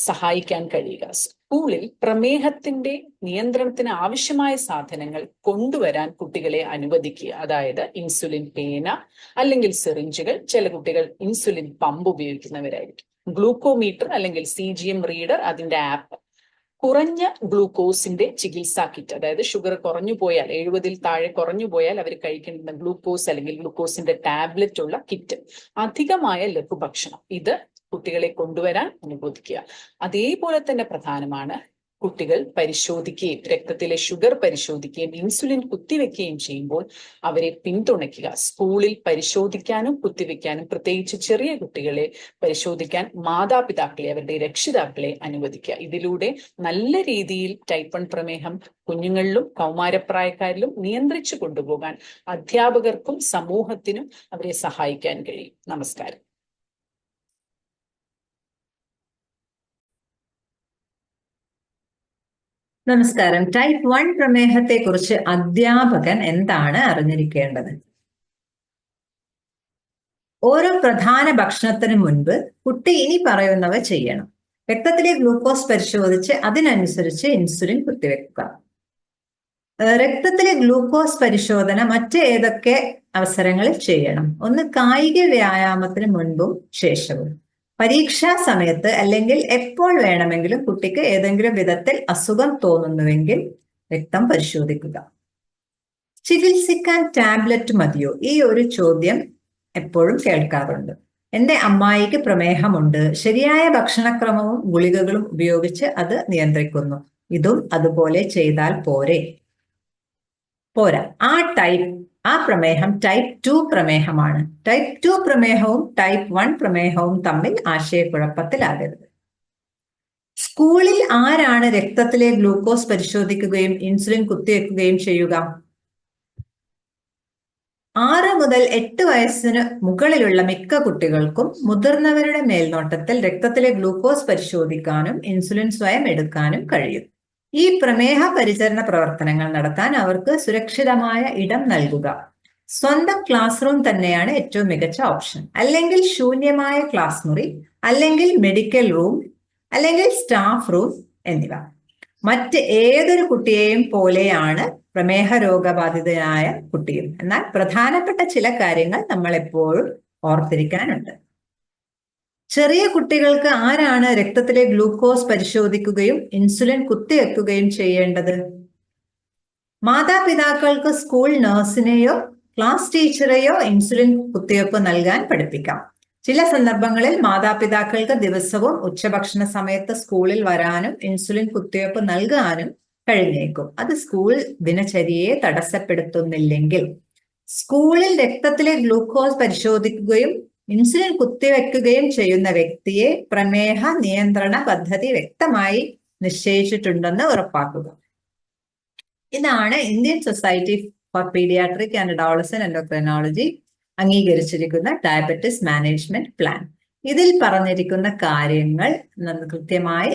സഹായിക്കാൻ കഴിയുക? സ്കൂളിൽ പ്രമേഹത്തിന്റെ നിയന്ത്രണത്തിന് ആവശ്യമായ സാധനങ്ങൾ കൊണ്ടുവരാൻ കുട്ടികളെ അനുവദിക്കുക. അതായത് ഇൻസുലിൻ പേന അല്ലെങ്കിൽ സിറിഞ്ചുകൾ. ചില കുട്ടികൾ ഇൻസുലിൻ പമ്പ് ഉപയോഗിക്കുന്നവരായിരിക്കും. ഗ്ലൂക്കോമീറ്റർ അല്ലെങ്കിൽ CGM റീഡർ, അതിന്റെ ആപ്പ്. കുറഞ്ഞ ഗ്ലൂക്കോസിന്റെ ചികിത്സാ കിറ്റ്, അതായത് ഷുഗർ കുറഞ്ഞു പോയാൽ 70-ൽ താഴെ കുറഞ്ഞു പോയാൽ അവർ കഴിക്കേണ്ട ഗ്ലൂക്കോസ് അല്ലെങ്കിൽ ഗ്ലൂക്കോസിന്റെ ടാബ്ലറ്റ് ഉള്ള കിറ്റ്. അധികമായ ലഘുഭക്ഷണം, ഇത് കുട്ടികളെ കൊണ്ടുവരാൻ അനുവദിക്കുക. അതേപോലെ തന്നെ പ്രധാനമാണ് കുട്ടികൾ പരിശോധിക്കുകയും രക്തത്തിലെ ഷുഗർ പരിശോധിക്കുകയും ഇൻസുലിൻ കുത്തിവെക്കുകയും ചെയ്യുമ്പോൾ അവരെ പിന്തുണയ്ക്കുക. സ്കൂളിൽ പരിശോധിക്കാനും കുത്തിവെക്കാനും, പ്രത്യേകിച്ച് ചെറിയ കുട്ടികളെ പരിശോധിക്കാൻ മാതാപിതാക്കളെ, അവരുടെ രക്ഷിതാക്കളെ അനുവദിക്കുക. ഇതിലൂടെ നല്ല രീതിയിൽ ടൈപ്പ് 1 പ്രമേഹം കുഞ്ഞുങ്ങളിലും കൗമാരപ്രായക്കാരിലും നിയന്ത്രിച്ചു കൊണ്ടുപോകാൻ അധ്യാപകർക്കും സമൂഹത്തിനും അവരെ സഹായിക്കാൻ കഴിയും. നമസ്കാരം. നമസ്കാരം. ടൈപ്പ് 1 പ്രമേഹത്തെ കുറിച്ച് അധ്യാപകൻ എന്താണ് അറിഞ്ഞിരിക്കേണ്ടത്? ഓരോ പ്രധാന ഭക്ഷണത്തിന് മുൻപ് കുട്ടി ഇനി പറയുന്നവ ചെയ്യണം. രക്തത്തിലെ ഗ്ലൂക്കോസ് പരിശോധിച്ച് അതിനനുസരിച്ച് ഇൻസുലിൻ കുത്തിവെക്കുക. രക്തത്തിലെ ഗ്ലൂക്കോസ് പരിശോധന മറ്റ് ഏതൊക്കെ അവസരങ്ങളിൽ ചെയ്യണം? ഒന്ന്, കായിക വ്യായാമത്തിന് മുൻപും ശേഷവും. പരീക്ഷാ സമയത്ത് അല്ലെങ്കിൽ എപ്പോൾ വേണമെങ്കിലും കുട്ടിക്ക് ഏതെങ്കിലും വിധത്തിൽ അസുഖം തോന്നുന്നുവെങ്കിൽ രക്തം പരിശോധിക്കുക. ചികിത്സിക്കാൻ ടാബ്ലറ്റ് മതിയോ? ഈ ഒരു ചോദ്യം എപ്പോഴും കേൾക്കാറുണ്ട്. എൻ്റെ അമ്മായിക്ക് പ്രമേഹമുണ്ട്, ശരിയായ ഭക്ഷണക്രമവും ഗുളികകളും ഉപയോഗിച്ച് അത് നിയന്ത്രിക്കുന്നു, ഇതും അതുപോലെ ചെയ്താൽ പോരാ. ആ പ്രമേഹം ടൈപ്പ് 2 പ്രമേഹമാണ്. ടൈപ്പ് 2 പ്രമേഹവും ടൈപ്പ് 1 പ്രമേഹവും തമ്മിൽ ആശയക്കുഴപ്പത്തിലാകരുത്. സ്കൂളിൽ ആരാണ് രക്തത്തിലെ ഗ്ലൂക്കോസ് പരിശോധിക്കുകയും ഇൻസുലിൻ കുത്തിവെക്കുകയും ചെയ്യുക? 6 മുതൽ 8 വയസ്സിന് മുകളിലുള്ള മിക്ക കുട്ടികൾക്കും മുതിർന്നവരുടെ മേൽനോട്ടത്തിൽ രക്തത്തിലെ ഗ്ലൂക്കോസ് പരിശോധിക്കാനും ഇൻസുലിൻ സ്വയം എടുക്കാനും കഴിയും. ഈ പ്രമേഹ പരിചരണ പ്രവർത്തനങ്ങൾ നടത്താൻ അവർക്ക് സുരക്ഷിതമായ ഇടം നൽകുക. സ്വന്തം ക്ലാസ് റൂം തന്നെയാണ് ഏറ്റവും മികച്ച ഓപ്ഷൻ. അല്ലെങ്കിൽ ശൂന്യമായ ക്ലാസ് മുറി, അല്ലെങ്കിൽ മെഡിക്കൽ റൂം, അല്ലെങ്കിൽ സ്റ്റാഫ് റൂം എന്നിവ. മറ്റ് ഏതൊരു കുട്ടിയെയും പോലെയാണ് പ്രമേഹ രോഗബാധിതനായ കുട്ടിയും. എന്നാൽ പ്രധാനപ്പെട്ട ചില കാര്യങ്ങൾ നമ്മൾ എപ്പോഴും ഓർത്തിരിക്കാനുണ്ട്. ചെറിയ കുട്ടികൾക്ക് ആരാണ് രക്തത്തിലെ ഗ്ലൂക്കോസ് പരിശോധിക്കുകയും ഇൻസുലിൻ കുത്തിവെക്കുകയും ചെയ്യേണ്ടത്? മാതാപിതാക്കൾക്ക് സ്കൂൾ നഴ്സിനെയോ ക്ലാസ് ടീച്ചറെയോ ഇൻസുലിൻ കുത്തിവെപ്പ് നൽകാൻ പഠിപ്പിക്കാം. ചില സന്ദർഭങ്ങളിൽ മാതാപിതാക്കൾക്ക് ദിവസവും ഉച്ചഭക്ഷണ സമയത്ത് സ്കൂളിൽ വരാനും ഇൻസുലിൻ കുത്തിവെപ്പ് നൽകാനും കഴിഞ്ഞേക്കും. അത് സ്കൂൾ ദിനചര്യയെ തടസ്സപ്പെടുത്തുന്നില്ലെങ്കിൽ. സ്കൂളിൽ രക്തത്തിലെ ഗ്ലൂക്കോസ് പരിശോധിക്കുകയും ഇൻസുലിൻ കുത്തിവെക്കുകയും ചെയ്യുന്ന വ്യക്തിയെ പ്രമേഹ നിയന്ത്രണ പദ്ധതി വ്യക്തമായി നിശ്ചയിച്ചിട്ടുണ്ടെന്ന് ഉറപ്പാക്കുക. ഇതാണ് Indian society for paediatric and adolescent endocrinology അംഗീകരിച്ചിരിക്കുന്ന ഡയബറ്റിസ് മാനേജ്മെന്റ് പ്ലാൻ. ഇതിൽ പറഞ്ഞിരിക്കുന്ന കാര്യങ്ങൾ കൃത്യമായി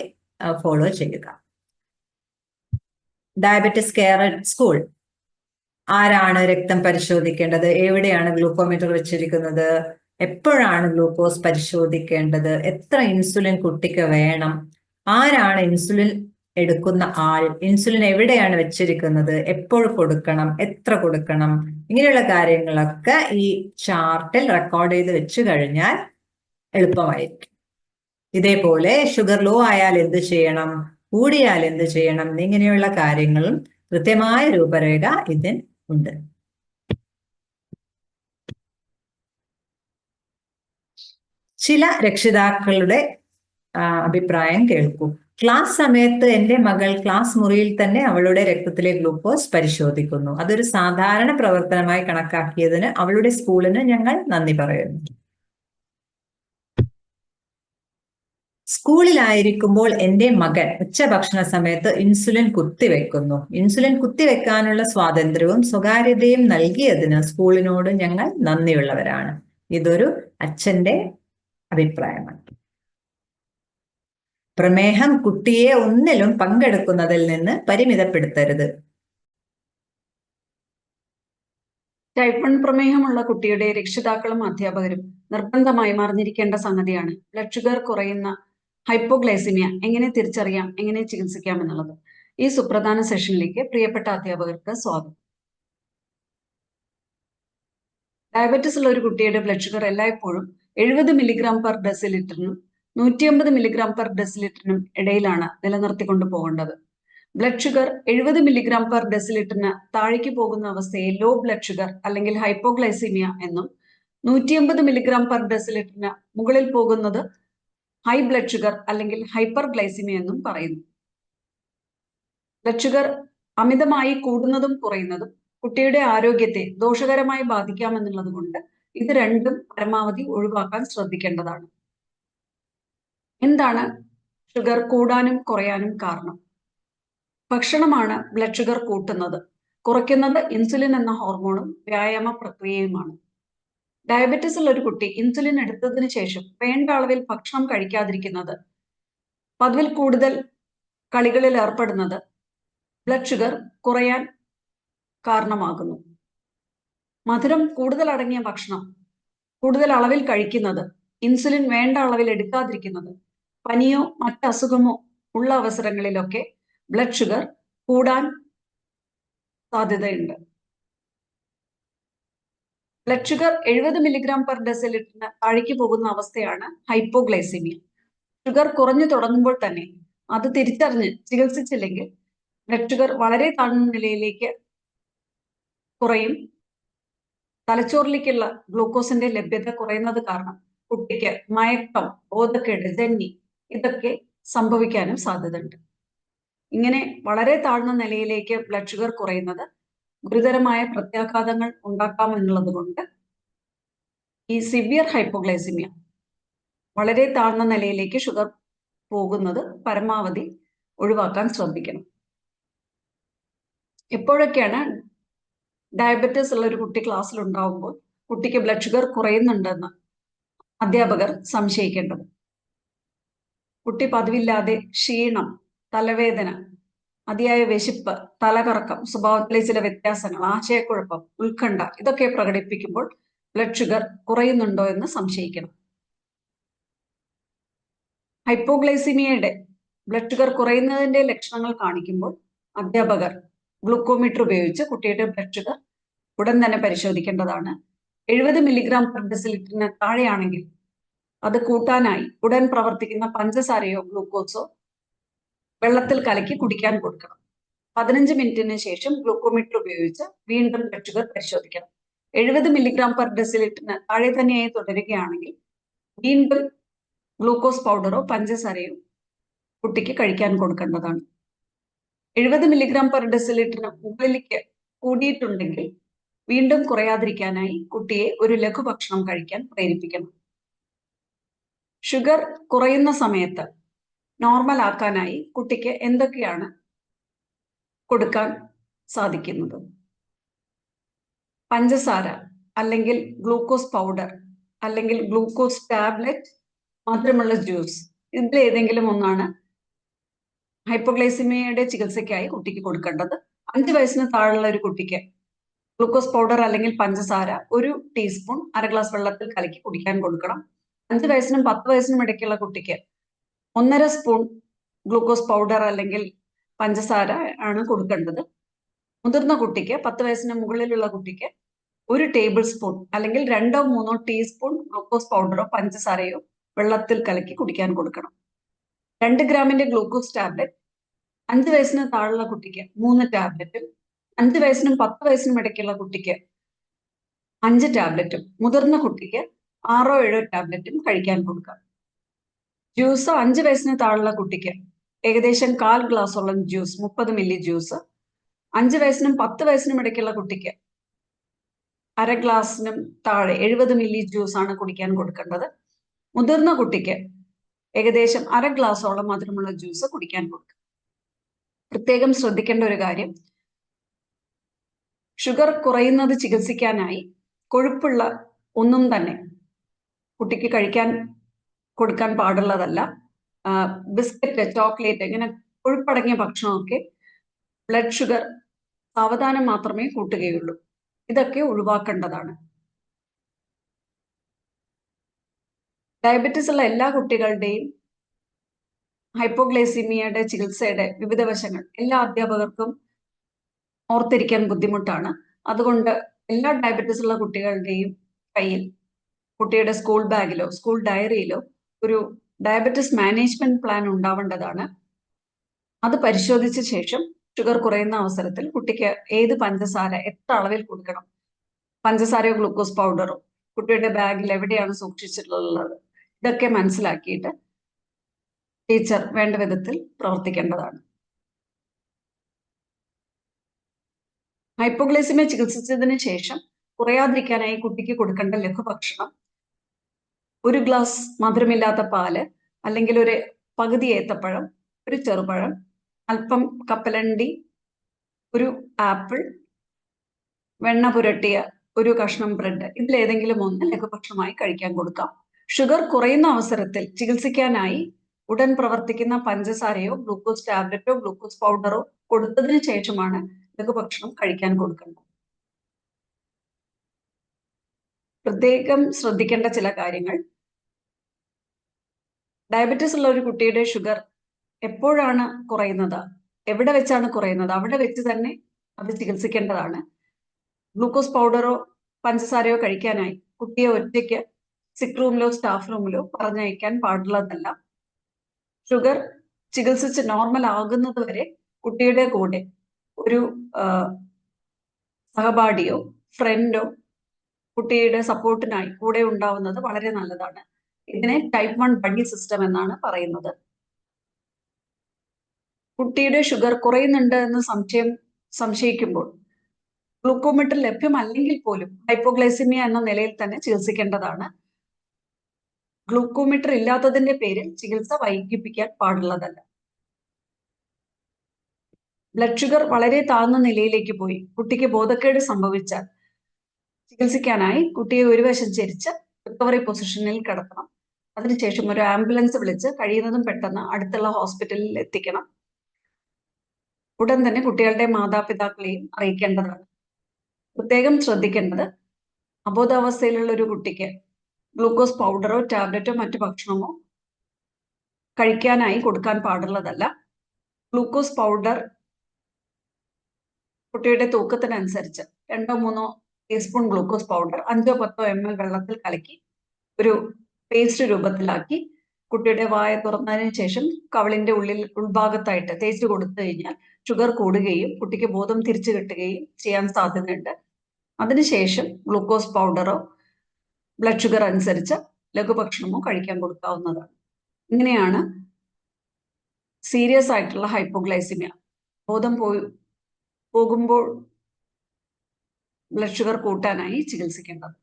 ഫോളോ ചെയ്യുക. Diabetes care at school. ആരാണ് രക്തം പരിശോധിക്കേണ്ടത്? എവിടെയാണ് ഗ്ലൂക്കോമീറ്റർ വെച്ചിരിക്കുന്നത്? എപ്പോഴാണ് ഗ്ലൂക്കോസ് പരിശോധിക്കേണ്ടത്? എത്ര ഇൻസുലിൻ കുട്ടിക്ക് വേണം? ആരാണ് ഇൻസുലിൻ എടുക്കുന്ന ആൾ? ഇൻസുലിൻ എവിടെയാണ് വെച്ചിരിക്കുന്നത്? എപ്പോൾ കൊടുക്കണം? എത്ര കൊടുക്കണം? ഇങ്ങനെയുള്ള കാര്യങ്ങളൊക്കെ ഈ ചാർട്ടിൽ റെക്കോർഡ് ചെയ്ത് വെച്ച് കഴിഞ്ഞാൽ എളുപ്പമായിരിക്കും. ഇതേപോലെ ഷുഗർ ലോ ആയാൽ എന്ത് ചെയ്യണം, കൂടിയാൽ എന്ത് ചെയ്യണം, ഇങ്ങനെയുള്ള കാര്യങ്ങളും കൃത്യമായ രൂപരേഖ ഇതിൽ ഉണ്ട്. ചില രക്ഷിതാക്കളുടെ അഭിപ്രായം കേൾക്കൂ. ക്ലാസ് സമയത്ത് എൻ്റെ മകൾ ക്ലാസ് മുറിയിൽ തന്നെ അവളുടെ രക്തത്തിലെ ഗ്ലൂക്കോസ് പരിശോധിക്കുന്നു. അതൊരു സാധാരണ പ്രവർത്തനമായി കണക്കാക്കിയതിന് അവളുടെ സ്കൂളിന് ഞങ്ങൾ നന്ദി പറയുന്നു. സ്കൂളിലായിരിക്കുമ്പോൾ എൻ്റെ മകൻ ഉച്ചഭക്ഷണ സമയത്ത് ഇൻസുലിൻ കുത്തിവെക്കുന്നു. ഇൻസുലിൻ കുത്തിവെക്കാനുള്ള സ്വാതന്ത്ര്യവും സ്വകാര്യതയും നൽകിയതിന് സ്കൂളിനോട് ഞങ്ങൾ നന്ദിയുള്ളവരാണ്. ഇതൊരു അച്ഛന്റെ അഭിപ്രായമാണ്. പ്രമേഹം കുട്ടിയെ ഒന്നിലും പങ്കെടുക്കുന്നതിൽ നിന്ന് പരിമിതപ്പെടുത്തരുത്. ടൈപ്പ് 1 പ്രമേഹമുള്ള കുട്ടിയുടെ രക്ഷിതാക്കളും അധ്യാപകരും നിർബന്ധമായും അറിഞ്ഞിരിക്കേണ്ട സംഗതിയാണ് ബ്ലഡ് ഷുഗർ കുറയുന്ന ഹൈപ്പോഗ്ലൈസിമിയ എങ്ങനെ തിരിച്ചറിയാം, എങ്ങനെ ചികിത്സിക്കാം എന്നുള്ളത്. ഈ സുപ്രധാന സെഷനിലേക്ക് പ്രിയപ്പെട്ട അധ്യാപകർക്ക് സ്വാഗതം. ഡയബറ്റിസ് ഉള്ള ഒരു കുട്ടിയുടെ ബ്ലഡ് ഷുഗർ എല്ലായ്പ്പോഴും 70 മില്ലിഗ്രാം പെർ ഡെസിലിറ്ററിനും 150 മില്ലിഗ്രാം പെർ ഡെസിലിറ്ററിനും ഇടയിലാണ് നിലനിർത്തിക്കൊണ്ടു പോകേണ്ടത്. ബ്ലഡ് ഷുഗർ 70 മില്ലിഗ്രാം പെർ ഡെസിലിറ്ററിന് താഴേക്ക് പോകുന്ന അവസ്ഥയെ ലോ ബ്ലഡ് ഷുഗർ അല്ലെങ്കിൽ ഹൈപ്പോഗ്ലൈസീമിയ എന്നും 150 മില്ലിഗ്രാം പെർ ഡെസിലിറ്ററിന് മുകളിൽ പോകുന്നത് ഹൈ ബ്ലഡ് ഷുഗർ അല്ലെങ്കിൽ ഹൈപ്പർ ഗ്ലൈസിമിയ എന്നും പറയുന്നു. ബ്ലഡ് ഷുഗർ അമിതമായി കൂടുന്നതും കുറയുന്നതും കുട്ടിയുടെ ആരോഗ്യത്തെ ദോഷകരമായി ബാധിക്കാമെന്നുള്ളത് കൊണ്ട് ഇത് രണ്ടും പരമാവധി ഒഴിവാക്കാൻ ശ്രദ്ധിക്കേണ്ടതാണ്. എന്താണ് ഷുഗർ കൂടാനും കുറയാനും കാരണം? ഭക്ഷണമാണ് ബ്ലഡ് ഷുഗർ കൂട്ടുന്നത്. കുറയ്ക്കുന്നത് ഇൻസുലിൻ എന്ന ഹോർമോണും വ്യായാമ പ്രക്രിയയുമാണ്. ഡയബറ്റിസ് ഉള്ള ഒരു കുട്ടി ഇൻസുലിൻ എടുത്തതിന് ശേഷം വേണ്ട അളവിൽ ഭക്ഷണം കഴിക്കാതിരിക്കുന്നത്, പതിവിൽ കൂടുതൽ കളികളിൽ ഏർപ്പെടുന്നത് ബ്ലഡ് ഷുഗർ കുറയാൻ കാരണമാകുന്നു. മധുരം കൂടുതൽ അടങ്ങിയ ഭക്ഷണം കൂടുതൽ അളവിൽ കഴിക്കുന്നത്, ഇൻസുലിൻ വേണ്ട അളവിൽ എടുക്കാതിരിക്കുന്നത്, പനിയോ മറ്റ് അസുഖമോ ഉള്ള അവസരങ്ങളിലൊക്കെ ബ്ലഡ് ഷുഗർ കൂടാൻ സാധ്യതയുണ്ട്. ബ്ലഡ് ഷുഗർ 70 മില്ലിഗ്രാം പെർ ഡെസിലിറ്ററിന് താഴേക്ക് പോകുന്ന അവസ്ഥയാണ് ഹൈപ്പോഗ്ലൈസീമിയ. ഷുഗർ കുറഞ്ഞു തുടങ്ങുമ്പോൾ തന്നെ അത് തിരിച്ചറിഞ്ഞ് ചികിത്സിച്ചില്ലെങ്കിൽ ബ്ലഡ് ഷുഗർ വളരെ താഴ്ന്ന നിലയിലേക്ക് കുറയും. തലച്ചോറിലേക്കുള്ള ഗ്ലൂക്കോസിന്റെ ലഭ്യത കുറയുന്നത് കാരണം കുട്ടിക്ക് മയക്കം, ബോധക്കേട്, ജന്നി ഇതൊക്കെ സംഭവിക്കാനും സാധ്യതയുണ്ട്. ഇങ്ങനെ വളരെ താഴ്ന്ന നിലയിലേക്ക് ബ്ലഡ് ഷുഗർ കുറയുന്നത് ഗുരുതരമായ പ്രത്യാഘാതങ്ങൾ ഉണ്ടാക്കാമെന്നുള്ളത് കൊണ്ട് ഈ സിവിയർ ഹൈപ്പോഗ്ലൈസിമിയ, വളരെ താഴ്ന്ന നിലയിലേക്ക് ഷുഗർ പോകുന്നത് പരമാവധി ഒഴിവാക്കാൻ ശ്രദ്ധിക്കണം. എപ്പോഴൊക്കെയാണ് ഡയബറ്റിസ് ഉള്ള ഒരു കുട്ടി ക്ലാസ്സിൽ ഉണ്ടാവുമ്പോൾ കുട്ടിക്ക് ബ്ലഡ് ഷുഗർ കുറയുന്നുണ്ടെന്ന് അധ്യാപകർ സംശയിക്കേണ്ടത്? കുട്ടി പതിവില്ലാതെ ക്ഷീണം, തലവേദന, അതിയായ വിശപ്പ്, തലകറക്കം, സ്വഭാവത്തിലെ ചില വ്യത്യാസങ്ങൾ, ആശയക്കുഴപ്പം, ഉത്കണ്ഠ ഇതൊക്കെ പ്രകടിപ്പിക്കുമ്പോൾ ബ്ലഡ് ഷുഗർ കുറയുന്നുണ്ടോ എന്ന് സംശയിക്കണം. ഹൈപ്പോഗ്ലൈസിമിയയുടെ ബ്ലഡ് ഷുഗർ കുറയുന്നതിന്റെ ലക്ഷണങ്ങൾ കാണിക്കുമ്പോൾ അധ്യാപകർ ഗ്ലൂക്കോമീറ്റർ ഉപയോഗിച്ച് കുട്ടിയുടെ ബ്ലഡ് ഷുഗർ ഉടൻ തന്നെ പരിശോധിക്കേണ്ടതാണ്. 70 മില്ലിഗ്രാം പെർ ഡെസിലിറ്ററിന് താഴെയാണെങ്കിൽ അത് കൂട്ടാനായി ഉടൻ പ്രവർത്തിക്കുന്ന പഞ്ചസാരയോ ഗ്ലൂക്കോസോ വെള്ളത്തിൽ കലക്കി കുടിക്കാൻ കൊടുക്കണം. 15 മിനിറ്റിന് ശേഷം ഗ്ലൂക്കോമീറ്റർ ഉപയോഗിച്ച് വീണ്ടും ബ്ലഡ് ഷുഗർ പരിശോധിക്കണം. 70 മില്ലിഗ്രാം പെർ ഡെസിലിറ്ററിന് താഴെ തന്നെയായി തുടരുകയാണെങ്കിൽ വീണ്ടും ഗ്ലൂക്കോസ് പൗഡറോ പഞ്ചസാരയോ കുട്ടിക്ക് കഴിക്കാൻ കൊടുക്കേണ്ടതാണ്. 70 മില്ലിഗ്രാം പെർ ഡെസിലിറ്ററിന് മുകളിലേക്ക് കൂടിയിട്ടുണ്ടെങ്കിൽ വീണ്ടും കുറയാതിരിക്കാനായി കുട്ടിയെ ഒരു ലഘുഭക്ഷണം കഴിക്കാൻ പ്രേരിപ്പിക്കണം. ഷുഗർ കുറയുന്ന സമയത്ത് നോർമൽ ആക്കാനായി കുട്ടിക്ക് എന്തൊക്കെയാണ് കൊടുക്കാൻ സാധിക്കുന്നത്? പഞ്ചസാര അല്ലെങ്കിൽ ഗ്ലൂക്കോസ് പൗഡർ അല്ലെങ്കിൽ ഗ്ലൂക്കോസ് ടാബ്ലറ്റ്, മധുരമുള്ള ജ്യൂസ്, ഇതിലേതെങ്കിലും ഒന്നാണ് ഹൈപ്പോഗ്ലൈസിമിയയുടെ ചികിത്സയ്ക്കായി കുട്ടിക്ക് കൊടുക്കേണ്ടത്. 5 വയസ്സിന് താഴെയുള്ള ഒരു കുട്ടിക്ക് ഗ്ലൂക്കോസ് പൗഡർ അല്ലെങ്കിൽ പഞ്ചസാര 1 ടീസ്പൂൺ 1/2 ഗ്ലാസ് വെള്ളത്തിൽ കലക്കി കുടിക്കാൻ കൊടുക്കണം. 5 വയസ്സിനും 10 വയസ്സിനും ഇടയ്ക്കുള്ള കുട്ടിക്ക് 1.5 സ്പൂൺ ഗ്ലൂക്കോസ് പൗഡർ അല്ലെങ്കിൽ പഞ്ചസാര ആണ് കൊടുക്കേണ്ടത്. മുതിർന്ന കുട്ടിക്ക് 10 വയസ്സിന് മുകളിലുള്ള കുട്ടിക്ക് 1 ടേബിൾ സ്പൂൺ അല്ലെങ്കിൽ 2-3 ടീസ്പൂൺ ഗ്ലൂക്കോസ് പൗഡറോ പഞ്ചസാരയോ വെള്ളത്തിൽ കലക്കി കുടിക്കാൻ കൊടുക്കണം. 2 ഗ്രാമിന്റെ ഗ്ലൂക്കോസ് ടാബ്ലറ്റ് 5 വയസ്സിന് താഴെയുള്ള കുട്ടിക്ക് 3 ടാബ്ലറ്റും 5 വയസ്സിനും 10 വയസ്സിനും ഇടയ്ക്കുള്ള കുട്ടിക്ക് 5 ടാബ്ലറ്റും മുതിർന്ന കുട്ടിക്ക് 6-7 ടാബ്ലറ്റും കഴിക്കാൻ കൊടുക്കാം. ജ്യൂസ് 5 വയസ്സിന് താഴെയുള്ള കുട്ടിക്ക് ഏകദേശം 1/4 ഗ്ലാസോളം ജ്യൂസ്, 30 മില്ലി ജ്യൂസ്. 5 വയസ്സിനും 10 വയസ്സിനും ഇടയ്ക്കുള്ള കുട്ടിക്ക് 1/2 ഗ്ലാസിനും താഴെ 70 മില്ലി ജ്യൂസ് ആണ് കുടിക്കാൻ കൊടുക്കേണ്ടത്. മുതിർന്ന കുട്ടിക്ക് ഏകദേശം 1/2 ഗ്ലാസോളം മധുരമുള്ള ജ്യൂസ് കുടിക്കാൻ കൊടുക്കുക. പ്രത്യേകം ശ്രദ്ധിക്കേണ്ട ഒരു കാര്യം, ഷുഗർ കുറയുന്നത് ചികിത്സിക്കാനായി കൊഴുപ്പുള്ള ഒന്നും തന്നെ കുട്ടിക്ക് കൊടുക്കാൻ പാടുള്ളതല്ല. ബിസ്ക്കറ്റ്, ചോക്ലേറ്റ്, ഇങ്ങനെ കൊഴുപ്പടങ്ങിയ ഭക്ഷണമൊക്കെ ബ്ലഡ് ഷുഗർ സാവധാനം മാത്രമേ കൂട്ടുകയുള്ളൂ. ഇതൊക്കെ ഒഴിവാക്കേണ്ടതാണ്. ഡയബറ്റിസ് ഉള്ള എല്ലാ കുട്ടികളുടെയും ഹൈപ്പോഗ്ലൈസീമിയയുടെ ചികിത്സയുടെ വിവിധ വശങ്ങൾ എല്ലാ അധ്യാപകർക്കും ഓർത്തിരിക്കാൻ ബുദ്ധിമുട്ടാണ്. അതുകൊണ്ട് എല്ലാ ഡയബറ്റിസ് ഉള്ള കുട്ടികളുടെയും കയ്യിൽ കുട്ടിയുടെ സ്കൂൾ ബാഗിലോ സ്കൂൾ ഡയറിയിലോ ഒരു ഡയബറ്റിസ് മാനേജ്മെന്റ് പ്ലാൻ ഉണ്ടാവേണ്ടതാണ്. അത് പരിശോധിച്ച ശേഷം ഷുഗർ കുറയുന്ന അവസരത്തിൽ കുട്ടിക്ക് ഏത് പഞ്ചസാര എത്ര അളവിൽ കൊടുക്കണം, പഞ്ചസാരയോ ഗ്ലൂക്കോസ് പൗഡറോ കുട്ടിയുടെ ബാഗിൽ എവിടെയാണ് സൂക്ഷിച്ചിട്ടുള്ളത്, ഇതൊക്കെ മനസ്സിലാക്കിയിട്ട് ടീച്ചർ വേണ്ട വിധത്തിൽ പ്രവർത്തിക്കേണ്ടതാണ്. ഹൈപ്പോഗ്ലൈസിമിയ ചികിത്സിച്ചതിന് ശേഷം കുറയാതിരിക്കാനായി കുട്ടിക്ക് കൊടുക്കേണ്ട ലഘുഭക്ഷണം 1 ഗ്ലാസ് മധുരമില്ലാത്ത പാല് അല്ലെങ്കിൽ ഒരു പകുതി ഏത്തപ്പഴം, ഒരു ചെറുപഴം, അല്പം കപ്പലണ്ടി, ഒരു ആപ്പിൾ, വെണ്ണ പുരട്ടിയ ഒരു കഷ്ണം ബ്രെഡ്, ഇതിലേതെങ്കിലും ഒന്ന് ലഘുഭക്ഷണമായി കഴിക്കാൻ കൊടുക്കാം. ഷുഗർ കുറയുന്ന അവസരത്തിൽ ചികിത്സിക്കാനായി ഉടൻ പ്രവർത്തിക്കുന്ന പഞ്ചസാരയോ ഗ്ലൂക്കോസ് ടാബ്ലറ്റോ ഗ്ലൂക്കോസ് പൗഡറോ കൊടുത്തതിന് ശേഷമാണ് ലഘുഭക്ഷണം കഴിക്കാൻ കൊടുക്കേണ്ടത്. പ്രത്യേകം ശ്രദ്ധിക്കേണ്ട ചില കാര്യങ്ങൾ, ഡയബറ്റിസ് ഉള്ള ഒരു കുട്ടിയുടെ ഷുഗർ എപ്പോഴാണ് കുറയുന്നത്, എവിടെ വെച്ചാണ് കുറയുന്നത്, അവിടെ വെച്ച് തന്നെ അത് ചികിത്സിക്കേണ്ടതാണ്. ഗ്ലൂക്കോസ് പൗഡറോ പഞ്ചസാരയോ കഴിക്കാനായി കുട്ടിയെ ഒറ്റയ്ക്ക് സിക്ക് റൂമിലോ സ്റ്റാഫ് റൂമിലോ പറഞ്ഞയക്കാൻ പാടുള്ളതല്ല. ഷുഗർ ചികിത്സിച്ച് നോർമൽ ആകുന്നത് വരെ കുട്ടിയുടെ കൂടെ ഒരു സഹപാഠിയോ ഫ്രണ്ടോ കുട്ടിയുടെ സപ്പോർട്ടിനായി കൂടെ ഉണ്ടാവുന്നത് വളരെ നല്ലതാണ്. ഇതിനെ ടൈപ്പ് 1 ബഡി സിസ്റ്റം എന്നാണ് പറയുന്നത്. കുട്ടിയുടെ ഷുഗർ കുറയുന്നുണ്ട് എന്ന് സംശയിക്കുമ്പോൾ ഗ്ലൂക്കോമീറ്റർ ലഭ്യമല്ലെങ്കിൽ പോലും ഹൈപ്പോഗ്ലൈസിമിയ എന്ന നിലയിൽ തന്നെ ചികിത്സിക്കേണ്ടതാണ്. ഗ്ലൂക്കോമീറ്റർ ഇല്ലാത്തതിന്റെ പേരിൽ ചികിത്സ വൈകിപ്പിക്കാൻ പാടുള്ളതല്ല. ബ്ലഡ് ഷുഗർ വളരെ താഴ്ന്ന നിലയിലേക്ക് പോയി കുട്ടിക്ക് ബോധക്കേട് സംഭവിച്ചാൽ ചികിത്സിക്കാനായി കുട്ടിയെ ഒരു വശം ചെരിച്ച് റിക്കവറി പൊസിഷനിൽ കിടത്തണം. അതിനുശേഷം ഒരു ആംബുലൻസ് വിളിച്ച് കഴിയുന്നതും പെട്ടെന്ന് അടുത്തുള്ള ഹോസ്പിറ്റലിൽ എത്തിക്കണം. ഉടൻ തന്നെ കുട്ടികളുടെ മാതാപിതാക്കളെയും അറിയിക്കേണ്ടതാണ്. പ്രത്യേകം ശ്രദ്ധിക്കേണ്ടത്, അബോധാവസ്ഥയിലുള്ള ഒരു കുട്ടിക്ക് ഗ്ലൂക്കോസ് പൗഡറോ ടാബ്ലറ്റോ മറ്റു ഭക്ഷണമോ കഴിക്കാനായി കൊടുക്കാൻ പാടുള്ളതല്ല. ഗ്ലൂക്കോസ് പൗഡർ കുട്ടിയുടെ തൂക്കത്തിനനുസരിച്ച് 2-3 ടീസ്പൂൺ ഗ്ലൂക്കോസ് പൗഡർ 5-10 ml വെള്ളത്തിൽ കലക്കി ഒരു പേസ്റ്റ് രൂപത്തിലാക്കി കുട്ടിയുടെ വായ തുറന്നതിന് ശേഷം കവിളിന്റെ ഉൾഭാഗത്തായിട്ട് തേച്ച് കൊടുത്തു കഴിഞ്ഞാൽ ഷുഗർ കൂടുകയും കുട്ടിക്ക് ബോധം തിരിച്ചു കിട്ടുകയും ചെയ്യാൻ സാധ്യതയുണ്ട്. അതിനുശേഷം ഗ്ലൂക്കോസ് പൗഡറോ ബ്ലഡ് ഷുഗർ അനുസരിച്ച് ലഘുഭക്ഷണമോ കഴിക്കാൻ കൊടുക്കാവുന്നതാണ്. ഇങ്ങനെയാണ് സീരിയസ് ആയിട്ടുള്ള ഹൈപ്പോഗ്ലൈസിമിയ, ബോധം പോകുമ്പോൾ ബ്ലഡ് ഷുഗർ കൂട്ടാനായി ചികിത്സിക്കേണ്ടത്.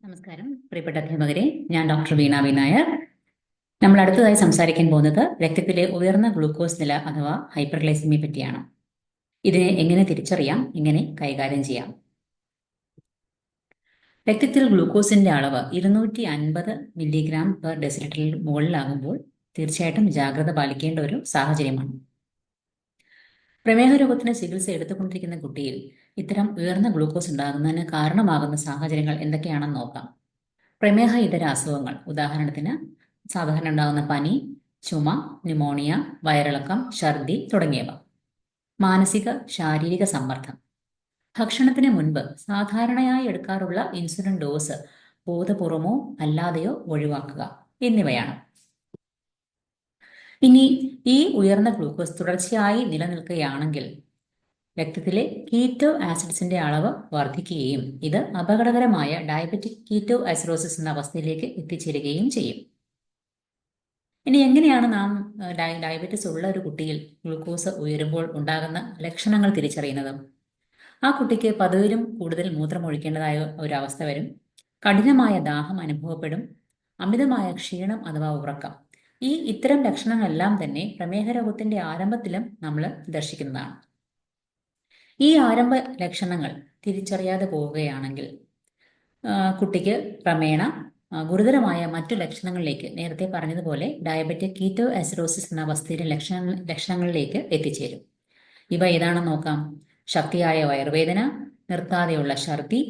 നമസ്കാരം പ്രിയപ്പെട്ട അധ്യാപകരെ, ഞാൻ ഡോക്ടർ വീണ വി നായർ. നമ്മൾ അടുത്തതായി സംസാരിക്കാൻ പോകുന്നത് രക്തത്തിലെ ഉയർന്ന ഗ്ലൂക്കോസ് നില അഥവാ ഹൈപ്പർഗ്ലൈസിമിയെ പറ്റിയാണ്. ഇതിനെ എങ്ങനെ തിരിച്ചറിയാം, എങ്ങനെ കൈകാര്യം ചെയ്യാം? രക്തത്തിൽ ഗ്ലൂക്കോസിന്റെ അളവ് 250 മില്ലിഗ്രാം പെർ ഡെസിലിറ്ററിൽ മുകളിലാകുമ്പോൾ തീർച്ചയായിട്ടും ജാഗ്രത പാലിക്കേണ്ട ഒരു സാഹചര്യമാണ്. പ്രമേഹ രോഗത്തിന് ചികിത്സ എടുത്തുകൊണ്ടിരിക്കുന്ന കുട്ടിയിൽ ഇത്തരം ഉയർന്ന ഗ്ലൂക്കോസ് ഉണ്ടാകുന്നതിന് കാരണമാകുന്ന സാഹചര്യങ്ങൾ എന്തൊക്കെയാണെന്ന് നോക്കാം. പ്രമേഹ ഇതര അസുഖങ്ങൾ, ഉദാഹരണത്തിന് സാധാരണ ഉണ്ടാകുന്ന പനി, ചുമ, ന്യൂമോണിയ, വയറിളക്കം, ഛർദി തുടങ്ങിയവ. മാനസിക ശാരീരിക സമ്മർദ്ദം, ഭക്ഷണത്തിന് മുൻപ് സാധാരണയായി എടുക്കാറുള്ള ഇൻസുലിൻ ഡോസ് ബോധപൂർവമോ അല്ലാതെയോ ഒഴിവാക്കുക എന്നിവയാണ്. ഇനി ഈ ഉയർന്ന ഗ്ലൂക്കോസ് തുടർച്ചയായി നിലനിൽക്കുകയാണെങ്കിൽ രക്തത്തിലെ കീറ്റോ ആസിഡ്സിന്റെ അളവ് വർദ്ധിക്കുകയും ഇത് അപകടകരമായ ഡയബറ്റിക് കീറ്റോ ഐസിഡോസിസ് എന്ന അവസ്ഥയിലേക്ക് എത്തിച്ചേരുകയും ചെയ്യും. ഇനി എങ്ങനെയാണ് നാം ഡയബറ്റിസ് ഉള്ള ഒരു കുട്ടിയിൽ ഗ്ലൂക്കോസ് ഉയരുമ്പോൾ ഉണ്ടാകുന്ന ലക്ഷണങ്ങൾ തിരിച്ചറിയുന്നത്? ആ കുട്ടിക്ക് പതിവിലും കൂടുതൽ മൂത്രമൊഴിക്കേണ്ടതായ ഒരവസ്ഥ വരും. കഠിനമായ ദാഹം അനുഭവപ്പെടും. അമിതമായ ക്ഷീണം അഥവാ ഉറക്കം. ഇത്തരം ലക്ഷണങ്ങളെല്ലാം തന്നെ പ്രമേഹ രോഗത്തിന്റെ ആരംഭത്തിലും നമ്മൾ ദർശിക്കുന്നതാണ്. ഈ ആരംഭ ലക്ഷണങ്ങൾ തിരിച്ചറിയാതെ പോവുകയാണെങ്കിൽ കുട്ടിക്ക് ക്രമേണ ഗുരുതരമായ മറ്റു ലക്ഷണങ്ങളിലേക്ക്, നേരത്തെ പറഞ്ഞതുപോലെ ഡയബറ്റിക് കീറ്റോ ആസിഡോസിസ് എന്ന അവസ്ഥയിലെ ലക്ഷണങ്ങളിലേക്ക് എത്തിച്ചേരും. ഇവ ഏതാണെന്ന് നോക്കാം. ശക്തിയായ വയറുവേദന, നിർത്താതെയുള്ള ഛർദി,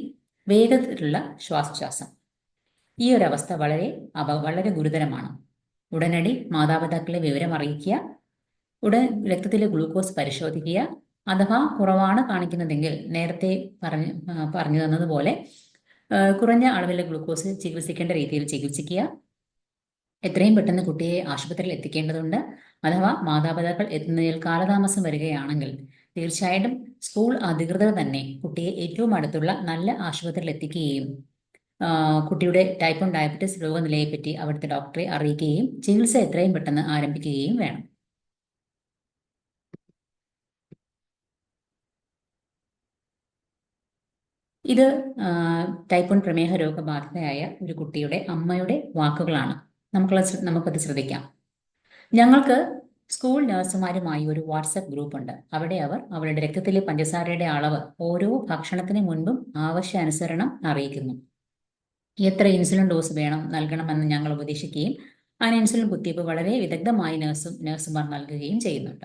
വേഗത്തിലുള്ള ശ്വാസോച്ഛ്വാസം. ഈ ഒരവസ്ഥ വളരെ ഗുരുതരമാണ്. ഉടനടി മാതാപിതാക്കളെ വിവരം അറിയിക്കുക. ഉടൻ രക്തത്തിലെ ഗ്ലൂക്കോസ് പരിശോധിക്കുക. അഥവാ കുറവാണ് കാണിക്കുന്നതെങ്കിൽ നേരത്തെ പറഞ്ഞു തന്നതുപോലെ കുറഞ്ഞ അളവിലെ ഗ്ലൂക്കോസ് ചികിത്സിക്കേണ്ട രീതിയിൽ ചികിത്സിക്കുക. എത്രയും പെട്ടെന്ന് കുട്ടിയെ ആശുപത്രിയിൽ എത്തിക്കേണ്ടതുണ്ട്. അഥവാ മാതാപിതാക്കൾ എത്തുന്നതിൽ കാലതാമസം വരികയാണെങ്കിൽ തീർച്ചയായിട്ടും സ്കൂൾ അധികൃതർ തന്നെ കുട്ടിയെ ഏറ്റവും അടുത്തുള്ള നല്ല ആശുപത്രിയിൽ എത്തിക്കുകയും കുട്ടിയുടെ ടൈപ്പ് 1 ഡയബറ്റീസ് രോഗനിലയെപ്പറ്റി അവിടുത്തെ ഡോക്ടറെ അറിയിക്കുകയും ചികിത്സ എത്രയും പെട്ടെന്ന് ആരംഭിക്കുകയും വേണം. ഇത് ടൈപ്പ് 1 പ്രമേഹ രോഗബാധിതയായ ഒരു കുട്ടിയുടെ അമ്മയുടെ വാക്കുകളാണ്. നമുക്കത് ശ്രദ്ധിക്കാം. ഞങ്ങൾക്ക് സ്കൂൾ നഴ്സുമാരുമായി ഒരു വാട്സപ്പ് ഗ്രൂപ്പ് ഉണ്ട്. അവിടെ അവർ അവരുടെ രക്തത്തിലെ പഞ്ചസാരയുടെ അളവ് ഓരോ ഭക്ഷണത്തിന് മുൻപും ആവശ്യാനുസരണം അറിയിക്കുന്നു. എത്ര ഇൻസുലിൻ ഡോസ് നൽകണമെന്ന് ഞങ്ങൾ ഉപദേശിക്കുകയും അതിന് ഇൻസുലിൻ കുത്തിവയ്പ്പ് വളരെ വിദഗ്ധമായി നഴ്സുമാർ നൽകുകയും ചെയ്യുന്നുണ്ട്.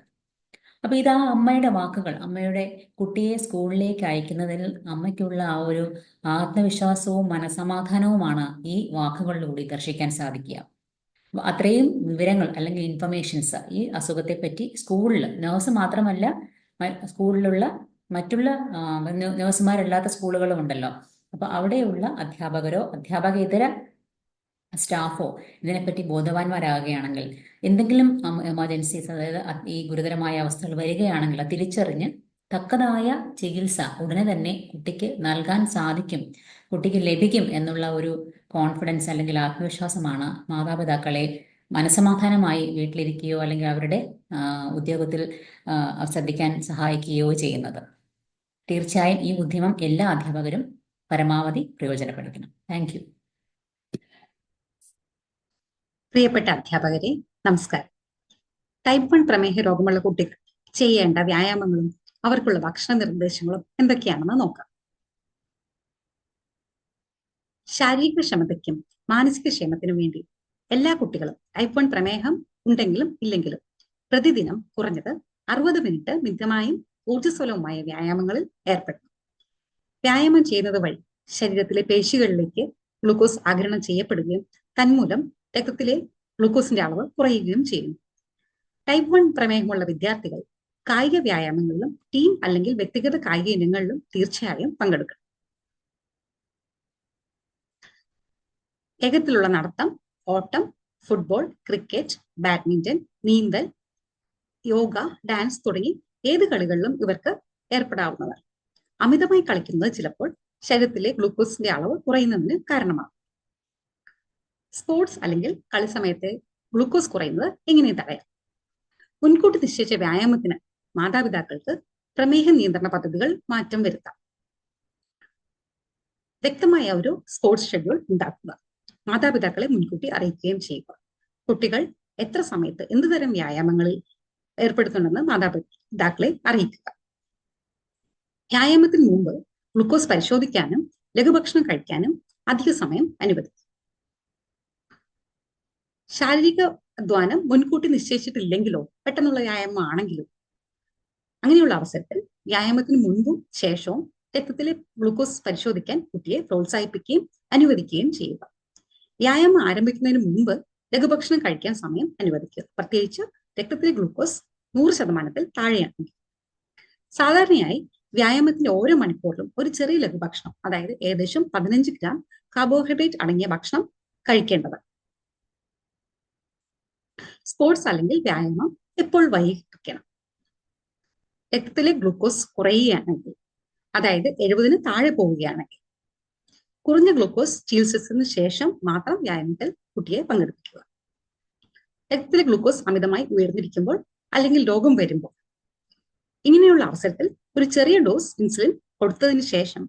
അപ്പൊ ഇത് ആ അമ്മയുടെ വാക്കുകൾ, അമ്മയുടെ കുട്ടിയെ സ്കൂളിലേക്ക് അയക്കുന്നതിൽ അമ്മയ്ക്കുള്ള ആ ഒരു ആത്മവിശ്വാസവും മനസമാധാനവുമാണ് ഈ വാക്കുകളിലൂടെ ദർശിക്കാൻ സാധിക്കുക. അത്രയും വിവരങ്ങൾ അല്ലെങ്കിൽ ഇൻഫർമേഷൻസ് ഈ അസുഖത്തെ പറ്റി സ്കൂളിൽ നഴ്സ് മാത്രമല്ല, സ്കൂളിലുള്ള മറ്റുള്ള നഴ്സുമാരല്ലാത്ത സ്കൂളുകളും ഉണ്ടല്ലോ. അപ്പൊ അവിടെയുള്ള അധ്യാപകരോ അധ്യാപകേതര സ്റ്റാഫോ ഇതിനെപ്പറ്റി ബോധവാന്മാരാകുകയാണെങ്കിൽ എന്തെങ്കിലും എമർജൻസീസ്, അതായത് ഈ ഗുരുതരമായ അവസ്ഥകൾ വരികയാണെങ്കിൽ അത് തിരിച്ചറിഞ്ഞ് തക്കതായ ചികിത്സ ഉടനെ തന്നെ കുട്ടിക്ക് നൽകാൻ സാധിക്കും, കുട്ടിക്ക് ലഭിക്കും എന്നുള്ള ഒരു കോൺഫിഡൻസ് അല്ലെങ്കിൽ ആത്മവിശ്വാസമാണ് മാതാപിതാക്കളെ മനസമാധാനമായി വീട്ടിലിരിക്കുകയോ അല്ലെങ്കിൽ അവരുടെ ഉദ്യോഗത്തിൽ ശ്രദ്ധിക്കാൻ സഹായിക്കുകയോ ചെയ്യുന്നത്. തീർച്ചയായും ഈ ഉദ്യമം എല്ലാ അധ്യാപകരും പരമാവധി പ്രയോജനപ്പെടുത്തണം. Thank you. പ്രിയപ്പെട്ട അധ്യാപകരെ, നമസ്കാരം. ടൈപ്പ് 1 പ്രമേഹ രോഗമുള്ള കുട്ടികൾ ചെയ്യേണ്ട വ്യായാമങ്ങളും അവർക്കുള്ള ഭക്ഷണ നിർദ്ദേശങ്ങളും എന്തൊക്കെയാണെന്ന് നോക്കാം. ശാരീരിക ക്ഷമതയ്ക്കും മാനസിക ക്ഷേമത്തിനും വേണ്ടി എല്ലാ കുട്ടികളും ടൈപ്പ് 1 പ്രമേഹം ഉണ്ടെങ്കിലും ഇല്ലെങ്കിലും പ്രതിദിനം കുറഞ്ഞത് 60 മിനിറ്റ് മിതമായും ഊർജ്ജസ്വലവുമായ വ്യായാമങ്ങളിൽ ഏർപ്പെടണം. വ്യായാമം ചെയ്യുന്നത് വഴി ശരീരത്തിലെ പേശികളിലേക്ക് ഗ്ലൂക്കോസ് ആഗിരണം ചെയ്യപ്പെടുകയും തന്മൂലം രക്തത്തിലെ ഗ്ലൂക്കോസിന്റെ അളവ് കുറയുകയും ചെയ്യുന്നു. ടൈപ്പ് 1 പ്രമേഹമുള്ള വിദ്യാർത്ഥികൾ കായിക വ്യായാമങ്ങളിലും ടീം അല്ലെങ്കിൽ വ്യക്തിഗത കായിക ഇനങ്ങളിലും തീർച്ചയായും പങ്കെടുക്കണം. വേഗത്തിലുള്ള നടത്തം, ഓട്ടം, ഫുട്ബോൾ, ക്രിക്കറ്റ്, ബാഡ്മിന്റൺ, നീന്തൽ, യോഗ, ഡാൻസ് തുടങ്ങി ഏത് കളികളിലും ഇവർക്ക് ഏർപ്പെടാവുന്നതാണ്. അമിതമായി കളിക്കുന്നത് ചിലപ്പോൾ ശരീരത്തിലെ ഗ്ലൂക്കോസിന്റെ അളവ് കുറയുന്നതിന് കാരണമാകും. സ്പോർട്സ് അല്ലെങ്കിൽ കളി സമയത്തെ ഗ്ലൂക്കോസ് കുറയുന്നത് എങ്ങനെ തടയാം? മുൻകൂട്ടി നിശ്ചയിച്ച വ്യായാമത്തിന് മാതാപിതാക്കൾക്ക് പ്രമേഹ നിയന്ത്രണ പദ്ധതികൾ മാറ്റം വരുത്താം. വ്യക്തമായ ഒരു സ്പോർട്സ് ഷെഡ്യൂൾ ഉണ്ടാക്കുക. മാതാപിതാക്കളെ മുൻകൂട്ടി അറിയിക്കുകയും ചെയ്യുക. കുട്ടികൾ എത്ര സമയത്ത് എന്തുതരം വ്യായാമങ്ങളിൽ ഏർപ്പെടുത്തുന്നുണ്ടെന്ന് മാതാപിതാക്കളെ അറിയിക്കുക. വ്യായാമത്തിന് മുമ്പ് ഗ്ലൂക്കോസ് പരിശോധിക്കാനും ലഘുഭക്ഷണം കഴിക്കാനും അധിക സമയം അനുവദിക്കുക. ശാരീരിക അധ്വാനം മുൻകൂട്ടി നിശ്ചയിച്ചിട്ടില്ലെങ്കിലോ പെട്ടെന്നുള്ള വ്യായാമം ആണെങ്കിലും അങ്ങനെയുള്ള അവസരത്തിൽ വ്യായാമത്തിന് മുൻപും ശേഷവും രക്തത്തിലെ ഗ്ലൂക്കോസ് പരിശോധിക്കാൻ കുട്ടിയെ പ്രോത്സാഹിപ്പിക്കുകയും അനുവദിക്കുകയും ചെയ്യുക. വ്യായാമം ആരംഭിക്കുന്നതിന് മുമ്പ് ലഘുഭക്ഷണം കഴിക്കാൻ സമയം അനുവദിക്കുക, പ്രത്യേകിച്ച് രക്തത്തിലെ ഗ്ലൂക്കോസ് 100% താഴെയാണെങ്കിൽ. സാധാരണയായി വ്യായാമത്തിന്റെ ഓരോ മണിക്കൂറിലും ഒരു ചെറിയ ലഘുഭക്ഷണം, അതായത് ഏകദേശം 15 ഗ്രാം കാർബോഹൈഡ്രേറ്റ് അടങ്ങിയ ഭക്ഷണം കഴിക്കേണ്ടത്. സ്പോർട്സ് അല്ലെങ്കിൽ വ്യായാമം എപ്പോൾ വൈകിപ്പിക്കണം? രക്തത്തിലെ ഗ്ലൂക്കോസ് കുറയുകയാണെങ്കിൽ, അതായത് 70-ന് താഴെ പോവുകയാണെങ്കിൽ, കുറഞ്ഞ ഗ്ലൂക്കോസ് ചികിത്സിച്ചതിന് ശേഷം മാത്രം വ്യായാമത്തിൽ കുട്ടിയെ പങ്കെടുപ്പിക്കുക. രക്തത്തിലെ ഗ്ലൂക്കോസ് അമിതമായി ഉയർന്നിരിക്കുമ്പോൾ അല്ലെങ്കിൽ രോഗം വരുമ്പോൾ, ഇങ്ങനെയുള്ള അവസരത്തിൽ ഒരു ചെറിയ ഡോസ് ഇൻസുലിൻ കൊടുത്തതിന് ശേഷം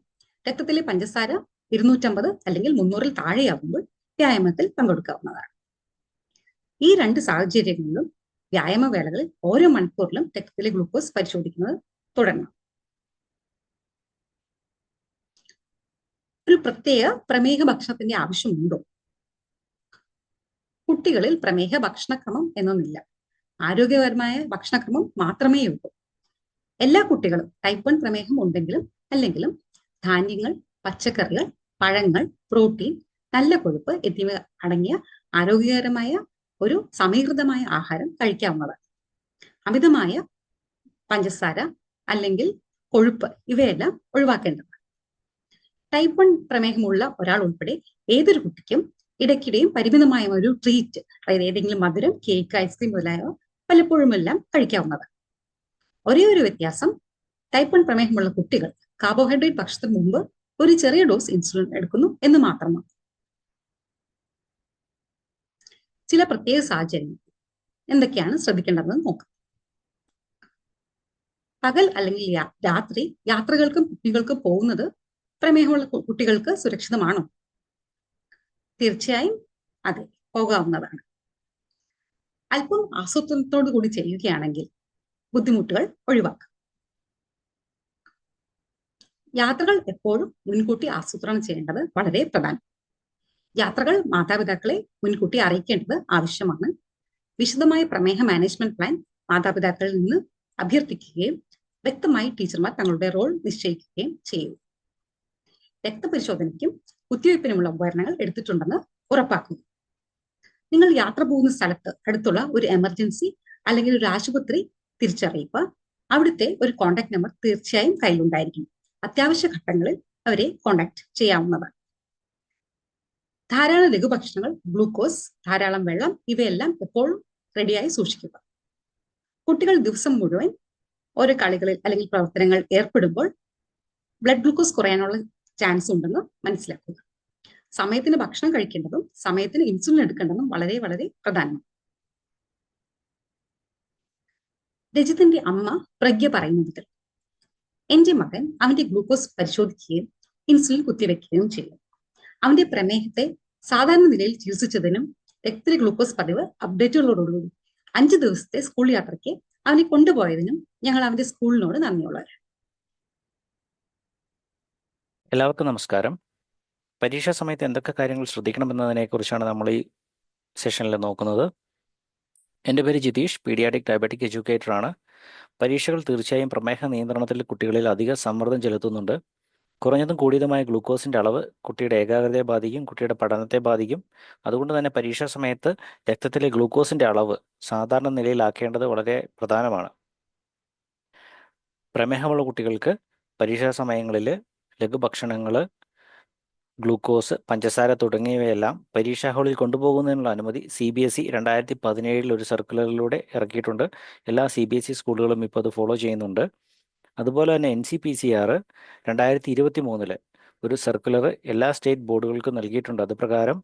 രക്തത്തിലെ പഞ്ചസാര 250 അല്ലെങ്കിൽ 300-ൽ താഴെയാകുമ്പോൾ വ്യായാമത്തിൽ പങ്കെടുക്കാവുന്നതാണ്. ഈ രണ്ട് സാഹചര്യങ്ങളിലും വ്യായാമ വേളകളിൽ ഓരോ മണിക്കൂറിലും രക്തത്തിലെ ഗ്ലൂക്കോസ് പരിശോധിക്കുന്നത് തുടരണം. ഒരു പ്രത്യേക പ്രമേഹ ഭക്ഷണത്തിന്റെ ആവശ്യമുണ്ടോ? കുട്ടികളിൽ പ്രമേഹ ഭക്ഷണക്രമം എന്നൊന്നില്ല. ആരോഗ്യപരമായ ഭക്ഷണക്രമം മാത്രമേ ഉള്ളൂ. എല്ലാ കുട്ടികളും ടൈപ്പ് 1 പ്രമേഹം ഉണ്ടെങ്കിലും അല്ലെങ്കിലും ധാന്യങ്ങൾ, പച്ചക്കറികൾ, പഴങ്ങൾ, പ്രോട്ടീൻ, നല്ല കൊഴുപ്പ് എന്നിവ അടങ്ങിയ ആരോഗ്യകരമായ ഒരു സമീകൃതമായ ആഹാരം കഴിക്കാവുന്നതാണ്. അമിതമായ പഞ്ചസാര അല്ലെങ്കിൽ കൊഴുപ്പ് ഇവയെല്ലാം ഒഴിവാക്കേണ്ടതാണ്. ടൈപ്പ് 1 പ്രമേഹമുള്ള ഒരാൾ ഉൾപ്പെടെ ഏതൊരു കുട്ടിക്കും ഇടയ്ക്കിടെയും പരിമിതമായ ഒരു ട്രീറ്റ്, അതായത് ഏതെങ്കിലും മധുരം, കേക്ക്, ഐസ്ക്രീം മുതലായവ പലപ്പോഴുമെല്ലാം കഴിക്കാവുന്നതാണ്. ഒരേ ഒരു വ്യത്യാസം, ടൈപ്പ് 1 പ്രമേഹമുള്ള കുട്ടികൾ കാർബോഹൈഡ്രേറ്റ് ഭക്ഷണത്തിന് മുമ്പ് ഒരു ചെറിയ ഡോസ് ഇൻസുലിൻ എടുക്കുന്നു എന്ന് മാത്രമാണ്. ചില പ്രത്യേക സാഹചര്യങ്ങൾ എന്തൊക്കെയാണ് ശ്രദ്ധിക്കേണ്ടതെന്ന് നോക്കാം. പകൽ അല്ലെങ്കിൽ രാത്രി യാത്രകൾക്കും പിക്നിക്കുകൾക്കും പോകുന്നത് പ്രമേഹമുള്ള കുട്ടികൾക്ക് സുരക്ഷിതമാണോ? തീർച്ചയായും അതെ, പോകാവുന്നതാണ്. അല്പം ആസൂത്രണത്തോടു കൂടി ചെയ്യുകയാണെങ്കിൽ ബുദ്ധിമുട്ടുകൾ ഒഴിവാക്കാം. യാത്രകൾ എപ്പോഴും മുൻകൂട്ടി ആസൂത്രണം ചെയ്യേണ്ടത് വളരെ പ്രധാനം. യാത്രകൾ മാതാപിതാക്കളെ മുൻകൂട്ടി അറിയിക്കേണ്ടത് ആവശ്യമാണ്. വിശദമായ പ്രമേഹ മാനേജ്മെന്റ് പ്ലാൻ മാതാപിതാക്കളിൽ നിന്ന് അഭ്യർത്ഥിക്കുകയും വ്യക്തമായി ടീച്ചർമാർ തങ്ങളുടെ റോൾ നിശ്ചയിക്കുകയും ചെയ്യും. രക്തപരിശോധനയ്ക്കും കുത്തിവയ്പ്പിനുമുള്ള ഉപകരണങ്ങൾ എടുത്തിട്ടുണ്ടെന്ന് ഉറപ്പാക്കുക. നിങ്ങൾ യാത്ര പോകുന്ന സ്ഥലത്ത് അടുത്തുള്ള ഒരു എമർജൻസി അല്ലെങ്കിൽ ഒരു ആശുപത്രി തിരിച്ചറിയുക. അവിടുത്തെ ഒരു കോൺടാക്ട് നമ്പർ തീർച്ചയായും കയ്യിലുണ്ടായിരിക്കും. അത്യാവശ്യ ഘട്ടങ്ങളിൽ അവരെ കോൺടാക്ട് ചെയ്യാവുന്നതാണ്. ധാരാളം ലഘുഭക്ഷണങ്ങൾ, ഗ്ലൂക്കോസ്, ധാരാളം വെള്ളം ഇവയെല്ലാം എപ്പോഴും റെഡിയായി സൂക്ഷിക്കുക. കുട്ടികൾ ദിവസം മുഴുവൻ ഓരോ കളികളിൽ അല്ലെങ്കിൽ പ്രവർത്തനങ്ങൾ ഏർപ്പെടുമ്പോൾ ബ്ലഡ് ഗ്ലൂക്കോസ് കുറയാനുള്ള ചാൻസ് ഉണ്ടെന്ന് മനസ്സിലാക്കുക. സമയത്തിന് ഭക്ഷണം കഴിക്കേണ്ടതും സമയത്തിന് ഇൻസുലിൻ എടുക്കേണ്ടതും വളരെ വളരെ പ്രധാനമാണ്. രജിത്തിന്റെ അമ്മ പ്രഗ്യ പറയുന്നത്, എന്റെ മകൻ അവന്റെ ഗ്ലൂക്കോസ് പരിശോധിക്കുകയും ഇൻസുലിൻ കുത്തിവെക്കുകയും ചെയ്തു. അവന്റെ പ്രമേഹത്തെ സാധാരണ നിലയിൽ ചികിത്സിച്ചതിനും രക്തത്തിലെ ഗ്ലൂക്കോസ് പതിവ് അപ്ഡേറ്റുകളോടുകൂടി 5 ദിവസത്തെ സ്കൂൾ യാത്രയ്ക്ക് അവനെ കൊണ്ടുപോയതിനും ഞങ്ങൾ അവന്റെ സ്കൂളിനോട് നന്ദിയുള്ളവരാണ്. എല്ലാവർക്കും നമസ്കാരം. പരീക്ഷാ സമയത്ത് എന്തൊക്കെ കാര്യങ്ങൾ ശ്രദ്ധിക്കണമെന്നതിനെക്കുറിച്ചാണ് നമ്മൾ ഈ സെഷനിൽ നോക്കുന്നത്. എൻ്റെ പേര് ജിതീഷ്, പീഡിയാട്രിക് ഡയബറ്റിക് എഡ്യൂക്കേറ്ററാണ്. പരീക്ഷകൾ തീർച്ചയായും പ്രമേഹ നിയന്ത്രണത്തിൽ കുട്ടികളിൽ അധിക സമ്മർദ്ദം ചെലുത്തുന്നുണ്ട്. കുറഞ്ഞതും കൂടിയതുമായ ഗ്ലൂക്കോസിൻ്റെ അളവ് കുട്ടിയുടെ ഏകാഗ്രതയെ ബാധിക്കും, കുട്ടിയുടെ പഠനത്തെ ബാധിക്കും. അതുകൊണ്ട് തന്നെ പരീക്ഷാ സമയത്ത് രക്തത്തിലെ ഗ്ലൂക്കോസിൻ്റെ അളവ് സാധാരണ നിലയിലാക്കേണ്ടത് വളരെ പ്രധാനമാണ്. പ്രമേഹമുള്ള കുട്ടികൾക്ക് പരീക്ഷാ സമയങ്ങളിൽ ലഘുഭക്ഷണങ്ങൾ, ഗ്ലൂക്കോസ്, പഞ്ചസാര തുടങ്ങിയവയെല്ലാം പരീക്ഷാ ഹാളിൽ കൊണ്ടുപോകുന്നതിനുള്ള അനുമതി CBSE 2017 ഒരു സർക്കുലറിലൂടെ ഇറക്കിയിട്ടുണ്ട്. എല്ലാ CBSE സ്കൂളുകളും ഇപ്പോൾ അത് ഫോളോ ചെയ്യുന്നുണ്ട്. അതുപോലെ തന്നെ NCPCR 2023 ഒരു സർക്കുലർ എല്ലാ സ്റ്റേറ്റ് ബോർഡുകൾക്കും നൽകിയിട്ടുണ്ട്. അതുപ്രകാരം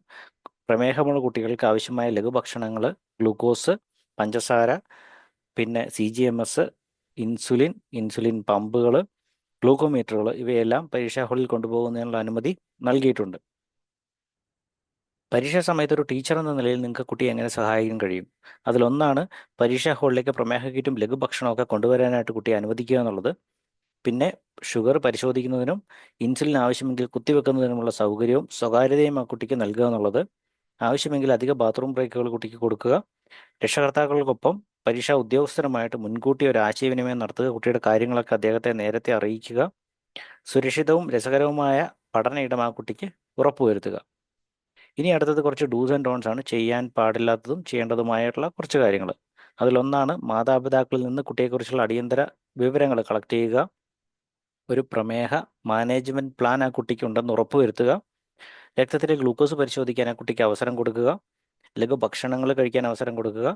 പ്രമേഹമുള്ള കുട്ടികൾക്ക് ആവശ്യമായ ലഘുഭക്ഷണങ്ങൾ, ഗ്ലൂക്കോസ്, പഞ്ചസാര, പിന്നെ CGMS, ഇൻസുലിൻ പമ്പുകൾ, ഗ്ലൂക്കോമീറ്ററുകൾ ഇവയെല്ലാം പരീക്ഷാ ഹാളിൽ കൊണ്ടുപോകുന്നതിനുള്ള അനുമതി നൽകിയിട്ടുണ്ട്. പരീക്ഷാ സമയത്ത് ഒരു ടീച്ചർ എന്ന നിലയിൽ നിങ്ങൾക്ക് കുട്ടിയെ എങ്ങനെ സഹായിക്കാൻ കഴിയും? അതിലൊന്നാണ് പരീക്ഷാ ഹാളിലേക്ക് പ്രമേഹ കിറ്റും ലഘുഭക്ഷണമൊക്കെ കൊണ്ടുവരാനായിട്ട് കുട്ടിയെ അനുവദിക്കുക എന്നുള്ളത്. പിന്നെ ഷുഗർ പരിശോധിക്കുന്നതിനും ഇൻസുലിൻ ആവശ്യമെങ്കിൽ കുത്തിവെക്കുന്നതിനുമുള്ള സൗകര്യവും സ്വകാര്യതയും ആ കുട്ടിക്ക് നൽകുക എന്നുള്ളത്. ആവശ്യമെങ്കിൽ അധിക ബാത്റൂം ബ്രേക്കുകൾ കുട്ടിക്ക് കൊടുക്കുക. രക്ഷകർത്താക്കൾക്കൊപ്പം പരീക്ഷാ ഉദ്യോഗസ്ഥരുമായിട്ട് മുൻകൂട്ടി ഒരു ആശയവിനിമയം നടത്തുക. കുട്ടിയുടെ കാര്യങ്ങളൊക്കെ അദ്ദേഹത്തെ നേരത്തെ അറിയിക്കുക. സുരക്ഷിതവും രസകരവുമായ പഠന ഇടം ആ കുട്ടിക്ക് ഉറപ്പുവരുത്തുക. ഇനി അടുത്തത് കുറച്ച് ഡൂസ് ആൻഡ് ഡോൺസ് ആണ്. ചെയ്യാൻ പാടില്ലാത്തതും ചെയ്യേണ്ടതുമായിട്ടുള്ള കുറച്ച് കാര്യങ്ങൾ. അതിലൊന്നാണ് മാതാപിതാക്കളിൽ നിന്ന് കുട്ടിയെക്കുറിച്ചുള്ള അടിയന്തര വിവരങ്ങൾ കളക്ട് ചെയ്യുക. ഒരു പ്രമേഹ മാനേജ്മെന്റ് പ്ലാൻ ആ കുട്ടിക്ക് ഉണ്ടെന്ന് ഉറപ്പുവരുത്തുക. രക്തത്തിലെ ഗ്ലൂക്കോസ് പരിശോധിക്കാൻ ആ കുട്ടിക്ക് അവസരം കൊടുക്കുക. ലഘു ഭക്ഷണങ്ങൾ കഴിക്കാൻ അവസരം കൊടുക്കുക.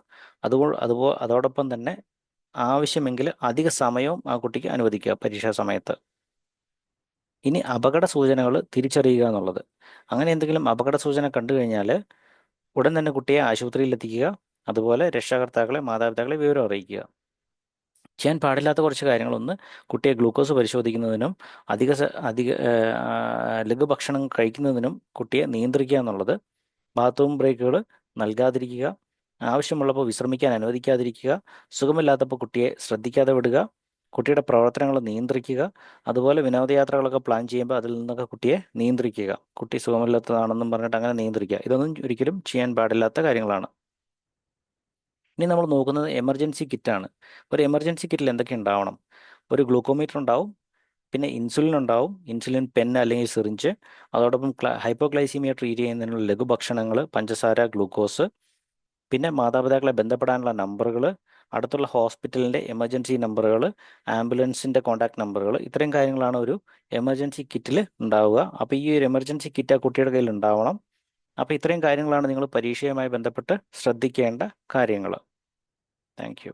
അതോടൊപ്പം തന്നെ ആവശ്യമെങ്കിൽ അധിക സമയവും ആ കുട്ടിക്ക് അനുവദിക്കുക പരീക്ഷാ സമയത്ത്. ഇനി അപകട സൂചനകൾ തിരിച്ചറിയുക എന്നുള്ളത്. അങ്ങനെ എന്തെങ്കിലും അപകട സൂചന കണ്ടു കഴിഞ്ഞാൽ ഉടൻ തന്നെ കുട്ടിയെ ആശുപത്രിയിൽ എത്തിക്കുക. അതുപോലെ രക്ഷാകർത്താക്കളെ മാതാപിതാക്കളെ വിവരം അറിയിക്കുക. ചെയ്യാൻ പാടില്ലാത്ത കുറച്ച് കാര്യങ്ങളൊന്ന്, കുട്ടിയെ ഗ്ലൂക്കോസ് പരിശോധിക്കുന്നതിനും അധിക ലഘുഭക്ഷണം കഴിക്കുന്നതിനും കുട്ടിയെ നിയന്ത്രിക്കുക എന്നുള്ളത്. ബാത്റൂം ബ്രേക്കുകൾ നൽകാതിരിക്കുക. ആവശ്യമുള്ളപ്പോൾ വിശ്രമിക്കാൻ അനുവദിക്കാതിരിക്കുക. സുഖമില്ലാത്തപ്പോൾ കുട്ടിയെ ശ്രദ്ധിക്കാതെ വിടുക. കുട്ടിയുടെ പ്രവർത്തനങ്ങൾ നിയന്ത്രിക്കുക. അതുപോലെ വിനോദയാത്രകളൊക്കെ പ്ലാൻ ചെയ്യുമ്പോൾ അതിൽ നിന്നൊക്കെ കുട്ടിയെ നിയന്ത്രിക്കുക. കുട്ടി സുഖമില്ലാത്തതാണെന്നും പറഞ്ഞിട്ട് അങ്ങനെ നിയന്ത്രിക്കുക. ഇതൊന്നും ഒരിക്കലും ചെയ്യാൻ പാടില്ലാത്ത കാര്യങ്ങളാണ്. ഇനി നമ്മൾ നോക്കുന്നത് എമർജൻസി കിറ്റാണ്. ഒരു എമർജൻസി കിറ്റിൽ എന്തൊക്കെ ഉണ്ടാവണം? ഒരു ഗ്ലൂക്കോമീറ്റർ ഉണ്ടാവും, പിന്നെ ഇൻസുലിൻ ഉണ്ടാവും, ഇൻസുലിൻ പെൻ അല്ലെങ്കിൽ സിറിഞ്ച്, അതോടൊപ്പം ഹൈപ്പോഗ്ലൈസീമിയ ട്രീറ്റ് ചെയ്യുന്നതിനുള്ള ലഘുഭക്ഷണങ്ങൾ, പഞ്ചസാര, ഗ്ലൂക്കോസ്, പിന്നെ മാതാപിതാക്കളെ ബന്ധപ്പെടാനുള്ള നമ്പറുകൾ, അടുത്തുള്ള ഹോസ്പിറ്റലിൻ്റെ എമർജൻസി നമ്പറുകൾ, ആംബുലൻസിൻ്റെ കോൺടാക്ട് നമ്പറുകൾ, ഇത്രയും കാര്യങ്ങളാണ് ഒരു എമർജൻസി കിറ്റിൽ ഉണ്ടാവുക. അപ്പോൾ ഈ ഒരു എമർജൻസി കിറ്റ് ആ കുട്ടിയുടെ കയ്യിൽ ഉണ്ടാവണം. അപ്പോൾ ഇത്രയും കാര്യങ്ങളാണ് നിങ്ങൾ പരീക്ഷയുമായി ബന്ധപ്പെട്ട് ശ്രദ്ധിക്കേണ്ട കാര്യങ്ങൾ. Thank you.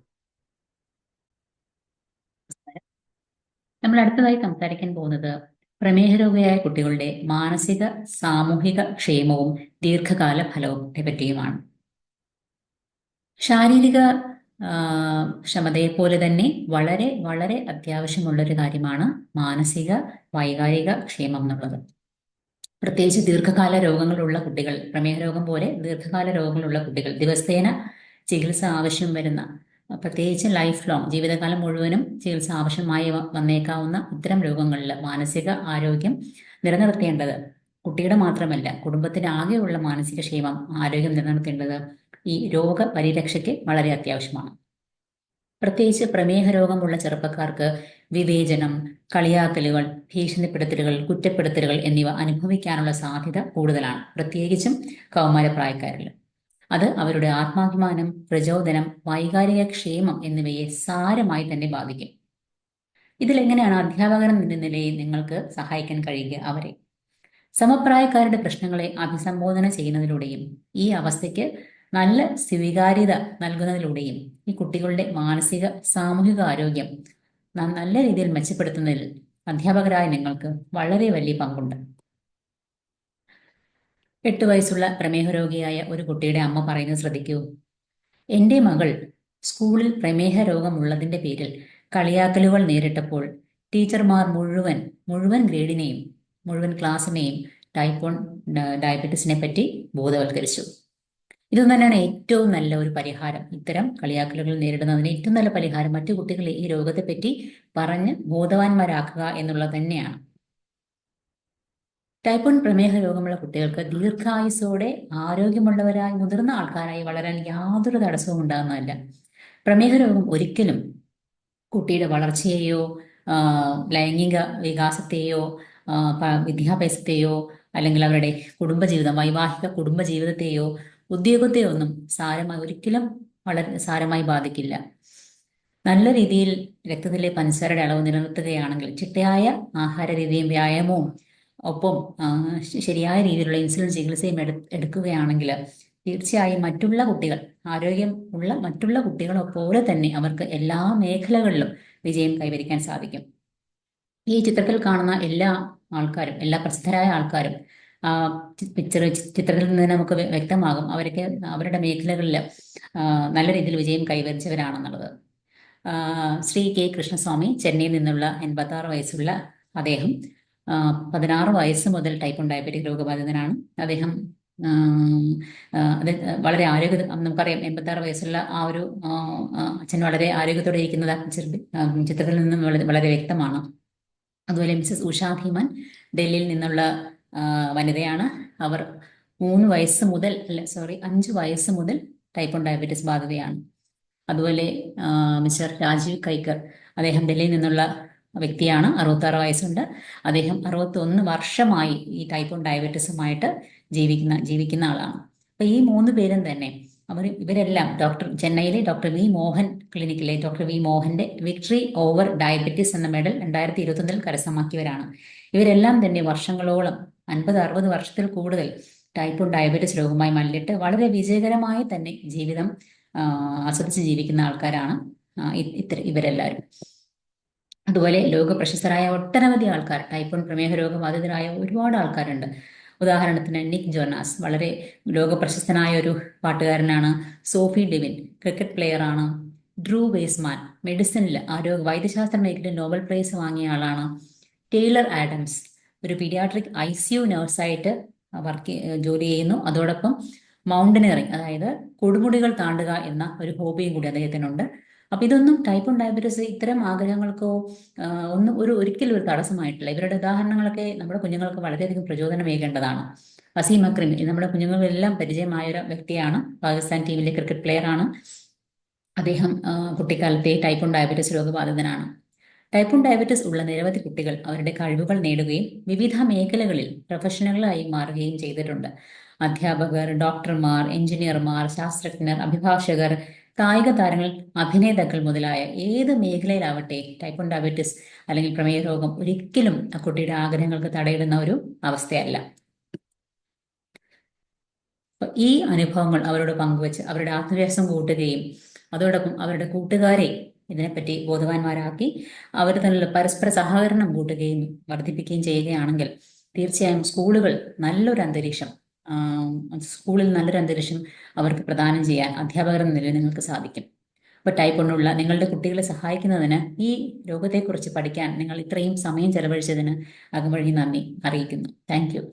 നമ്മൾ അടുത്തതായി സംസാരിക്കാൻ പോകുന്നത് പ്രമേഹ രോഗിയായ കുട്ടികളുടെ മാനസിക സാമൂഹിക ക്ഷേമവും ദീർഘകാല ഫലത്തെ പറ്റിയുമാണ്. ശാരീരിക ക്ഷമതയെ പോലെ തന്നെ വളരെ വളരെ അത്യാവശ്യമുള്ളൊരു കാര്യമാണ് മാനസിക വൈകാരിക ക്ഷേമം എന്നുള്ളത്. പ്രത്യേകിച്ച് ദീർഘകാല രോഗങ്ങളുള്ള കുട്ടികൾ, പ്രമേഹ രോഗം പോലെ ദീർഘകാല രോഗങ്ങളുള്ള കുട്ടികൾ, ദിവസേന ചികിത്സ ആവശ്യം വരുന്ന, പ്രത്യേകിച്ച് ലൈഫ് ലോങ്, ജീവിതകാലം മുഴുവനും ചികിത്സ ആവശ്യമായി വന്നേക്കാവുന്ന ഇത്തരം രോഗങ്ങളിൽ മാനസിക ആരോഗ്യം നിലനിർത്തേണ്ടത് കുട്ടിയുടെ മാത്രമല്ല കുടുംബത്തിന് ആകെയുള്ള മാനസിക ക്ഷേമം, ആരോഗ്യം നിലനിർത്തേണ്ടത് ഈ രോഗപരിരക്ഷയ്ക്ക് വളരെ അത്യാവശ്യമാണ്. പ്രത്യേകിച്ച് പ്രമേഹ രോഗമുള്ള ചെറുപ്പക്കാർക്ക് വിവേചനം, കളിയാക്കലുകൾ, ഭീഷണിപ്പെടുത്തലുകൾ, കുറ്റപ്പെടുത്തലുകൾ എന്നിവ അനുഭവിക്കാനുള്ള സാധ്യത കൂടുതലാണ്, പ്രത്യേകിച്ചും കൗമാരപ്രായക്കാരിൽ. അത് അവരുടെ ആത്മാഭിമാനം, പ്രചോദനം, വൈകാരിക ക്ഷേമം എന്നിവയെ സാരമായി തന്നെ ബാധിക്കും. ഇതിലെങ്ങനെയാണ് അധ്യാപകൻ എന്ന നിലയിൽ നിങ്ങൾക്ക് സഹായിക്കാൻ കഴിയുക? അവരെ സമപ്രായക്കാരുടെ പ്രശ്നങ്ങളെ അഭിസംബോധന ചെയ്യുന്നതിലൂടെയും ഈ അവസ്ഥയ്ക്ക് നല്ല സ്വീകാര്യത നൽകുന്നതിലൂടെയും ഈ കുട്ടികളുടെ മാനസിക സാമൂഹിക ആരോഗ്യം നല്ല രീതിയിൽ മെച്ചപ്പെടുത്തുന്നതിൽ അധ്യാപകരായ നിങ്ങൾക്ക് വളരെ വലിയ പങ്കുണ്ട്. 8 വയസ്സുള്ള പ്രമേഹ രോഗിയായ ഒരു കുട്ടിയുടെ അമ്മ പറയുന്നത് ശ്രദ്ധിക്കൂ. എൻ്റെ മകൾ സ്കൂളിൽ പ്രമേഹ രോഗമുള്ളതിൻ്റെ പേരിൽ കളിയാക്കലുകൾ നേരിട്ടപ്പോൾ ടീച്ചർമാർ മുഴുവൻ ഗ്രേഡിനെയും മുഴുവൻ ക്ലാസ്സിനെയും ടൈപ്പ് 1 ഡയബറ്റീസിനെ പറ്റി ബോധവൽക്കരിച്ചു. ഇതൊന്നും തന്നെയാണ് ഏറ്റവും നല്ല ഒരു പരിഹാരം. ഇത്തരം കളിയാക്കലുകൾ നേരിടുന്നതിന് ഏറ്റവും നല്ല പരിഹാരം മറ്റു കുട്ടികളെ ഈ രോഗത്തെപ്പറ്റി പറഞ്ഞ് ബോധവാന്മാരാക്കുക എന്നുള്ളത് തന്നെയാണ്. ടൈപ്പ് 1 പ്രമേഹ രോഗമുള്ള കുട്ടികൾക്ക് ദീർഘായുസ്സോടെ ആരോഗ്യമുള്ളവരായി മുതിർന്ന ആൾക്കാരായി വളരാൻ യാതൊരു തടസ്സവും ഉണ്ടാകുന്നതല്ല. പ്രമേഹ രോഗം ഒരിക്കലും കുട്ടിയുടെ വളർച്ചയെയോ ലൈംഗിക വികാസത്തെയോ വിദ്യാഭ്യാസത്തെയോ അല്ലെങ്കിൽ അവരുടെ കുടുംബജീവിതം, വൈവാഹിക കുടുംബജീവിതത്തെയോ ഉദ്യോഗത്തെയോ ഒന്നും ഒരിക്കലും വളരെ സാരമായി ബാധിക്കില്ല. നല്ല രീതിയിൽ രക്തത്തിലെ പഞ്ചസാരയുടെ അളവ് നിലനിർത്തുകയാണെങ്കിൽ, ചിട്ടയായ ആഹാര രീതിയും വ്യായാമവും ഒപ്പം ശരിയായ രീതിയിലുള്ള ഇൻസുലിൻ ചികിത്സയും എടുക്കുകയാണെങ്കിൽ തീർച്ചയായും മറ്റുള്ള കുട്ടികൾ, ആരോഗ്യം ഉള്ള മറ്റുള്ള കുട്ടികളെ പോലെ തന്നെ അവർക്ക് എല്ലാ മേഖലകളിലും വിജയം കൈവരിക്കാൻ സാധിക്കും. ഈ ചിത്രത്തിൽ കാണുന്ന എല്ലാ ആൾക്കാരും, എല്ലാ പ്രസിദ്ധരായ ആൾക്കാരും ചിത്രത്തിൽ നിന്ന് നമുക്ക് വ്യക്തമാകും അവരൊക്കെ അവരുടെ മേഖലകളിൽ നല്ല രീതിയിൽ വിജയം കൈവരിച്ചവരാണെന്നുള്ളത്. ശ്രീ കെ കൃഷ്ണസ്വാമി, ചെന്നൈയിൽ നിന്നുള്ള 86 വയസ്സുള്ള അദ്ദേഹം 16 വയസ്സ് മുതൽ ടൈപ്പ് 1 ഡയബറ്റിക് രോഗബാധിതനാണ്. അദ്ദേഹം അത് വളരെ നമുക്കറിയാം 86 വയസ്സുള്ള ആ ഒരു അച്ഛൻ വളരെ ആരോഗ്യത്തോടെ ഇരിക്കുന്നത് ചിത്രത്തിൽ നിന്നും വളരെ വ്യക്തമാണ്. അതുപോലെ മിസ്സസ് ഉഷാ ഭീമൻ ഡൽഹിയിൽ നിന്നുള്ള വനിതയാണ്. അവർ 5 വയസ്സ് മുതൽ ടൈപ്പ് 1 ഡയബറ്റീസ് ബാധിതയാണ്. അതുപോലെ മിസ്റ്റർ രാജീവ് കൈക്കർ, അദ്ദേഹം ഡൽഹിയിൽ നിന്നുള്ള വ്യക്തിയാണ്. 66 വയസ്സുണ്ട്. അദ്ദേഹം 61 വർഷമായി ഈ ടൈപ്പ് 1 ഡയബറ്റീസുമായിട്ട് ജീവിക്കുന്ന ആളാണ്. അപ്പൊ ഈ 3 പേരും തന്നെ ഇവരെല്ലാം ചെന്നൈയിലെ ഡോക്ടർ വി മോഹൻ ക്ലിനിക്കിലെ ഡോക്ടർ വി മോഹന്റെ വിക്ടറി ഓവർ ഡയബറ്റീസ് എന്ന മെഡൽ 2021 കരസ്ഥമാക്കിയവരാണ്. ഇവരെല്ലാം തന്നെ വർഷങ്ങളോളം 50-60 വർഷത്തിൽ കൂടുതൽ ടൈപ്പ് 1 ഡയബറ്റീസ് രോഗവുമായി മല്ലിട്ട് വളരെ വിജയകരമായി തന്നെ ജീവിതം ആസ്വദിച്ച് ജീവിക്കുന്ന ആൾക്കാരാണ് ഇവരെല്ലാവരും. അതുപോലെ ലോക പ്രശസ്തരായ ഒട്ടനവധി ആൾക്കാർ, ടൈപ്പ് 1 പ്രമേഹ രോഗബാധിതരായ ഒരുപാട് ആൾക്കാരുണ്ട്. ഉദാഹരണത്തിന് നിക് ജോനാസ്, വളരെ ലോക പ്രശസ്തനായ ഒരു പാട്ടുകാരനാണ്. സോഫി ഡെവിൻ, ക്രിക്കറ്റ് പ്ലെയർ ആണ്. ഡ്രൂ വെയ്സ്മാൻ, മെഡിസിനിൽ വൈദ്യശാസ്ത്ര മേഖലയിൽ നോബൽ പ്രൈസ് വാങ്ങിയ ആളാണ്. ടൈലർ ആഡംസ്, ഒരു പീഡിയാട്രിക് ICU നഴ്സായിട്ട് ജോലി ചെയ്യുന്നു. അതോടൊപ്പം മൗണ്ടനറിങ്, അതായത് കൊടുമുടികൾ താണ്ടുക എന്ന ഒരു ഹോബിയും കൂടി അദ്ദേഹത്തിനുണ്ട്. അപ്പൊ ഇതൊന്നും ടൈപ്പ് 1 ഡയബറ്റീസ് ഇത്തരം ആഗ്രഹങ്ങൾക്കോ ഒരിക്കലും ഒരു തടസ്സമായിട്ടില്ല. ഇവരുടെ ഉദാഹരണങ്ങളൊക്കെ നമ്മുടെ കുഞ്ഞുങ്ങൾക്ക് വളരെയധികം പ്രചോദനമേകേണ്ടതാണ്. വസീം അക്രം നമ്മുടെ കുഞ്ഞുങ്ങളെല്ലാം പരിചയമായ ഒരു വ്യക്തിയാണ്. പാകിസ്ഥാൻ ടീമിലെ ക്രിക്കറ്റ് പ്ലെയർ ആണ്. അദ്ദേഹം കുട്ടിക്കാലത്തെ ടൈപ്പ് 1 ഡയബറ്റീസ് രോഗബാധിതനാണ്. ടൈപ്പ് 1 ഡയബറ്റീസ് ഉള്ള നിരവധി കുട്ടികൾ അവരുടെ കഴിവുകൾ നേടുകയും വിവിധ മേഖലകളിൽ പ്രൊഫഷണലായി മാറുകയും ചെയ്തിട്ടുണ്ട്. അധ്യാപകർ, ഡോക്ടർമാർ, എഞ്ചിനീയർമാർ, ശാസ്ത്രജ്ഞർ, അഭിഭാഷകർ, കായിക താരങ്ങൾ, അഭിനേതാക്കൾ മുതലായ ഏത് മേഖലയിലാവട്ടെ ടൈപ്പ് 1 ഡയബറ്റീസ് അല്ലെങ്കിൽ പ്രമേയ രോഗം ഒരിക്കലും ആ കുട്ടിയുടെ ആഗ്രഹങ്ങൾക്ക് തടയിടുന്ന ഒരു അവസ്ഥയല്ല. ഈ അനുഭവങ്ങൾ അവരോട് പങ്കുവെച്ച് അവരുടെ ആത്മവിശ്വാസം കൂട്ടുകയും അതോടൊപ്പം അവരുടെ കൂട്ടുകാരെ ഇതിനെപ്പറ്റി ബോധവാന്മാരാക്കി അവർ തമ്മിലുള്ള പരസ്പര സഹകരണം കൂട്ടുകയും വർദ്ധിപ്പിക്കുകയും ചെയ്യുകയാണെങ്കിൽ തീർച്ചയായും സ്കൂളിൽ നല്ലൊരു അന്തരീക്ഷം അവർക്ക് പ്രദാനം ചെയ്യാൻ അധ്യാപകർ എന്ന നിലയിൽ നിങ്ങൾക്ക് സാധിക്കും. അപ്പോൾ ടൈപ്പ് 1 ഉള്ള നിങ്ങളുടെ കുട്ടികളെ സഹായിക്കുന്നതിന് ഈ രോഗത്തെക്കുറിച്ച് പഠിക്കാൻ നിങ്ങൾ ഇത്രയും സമയം ചെലവഴിച്ചതിന് അകമഴി നന്ദി അറിയിക്കുന്നു. Thank you.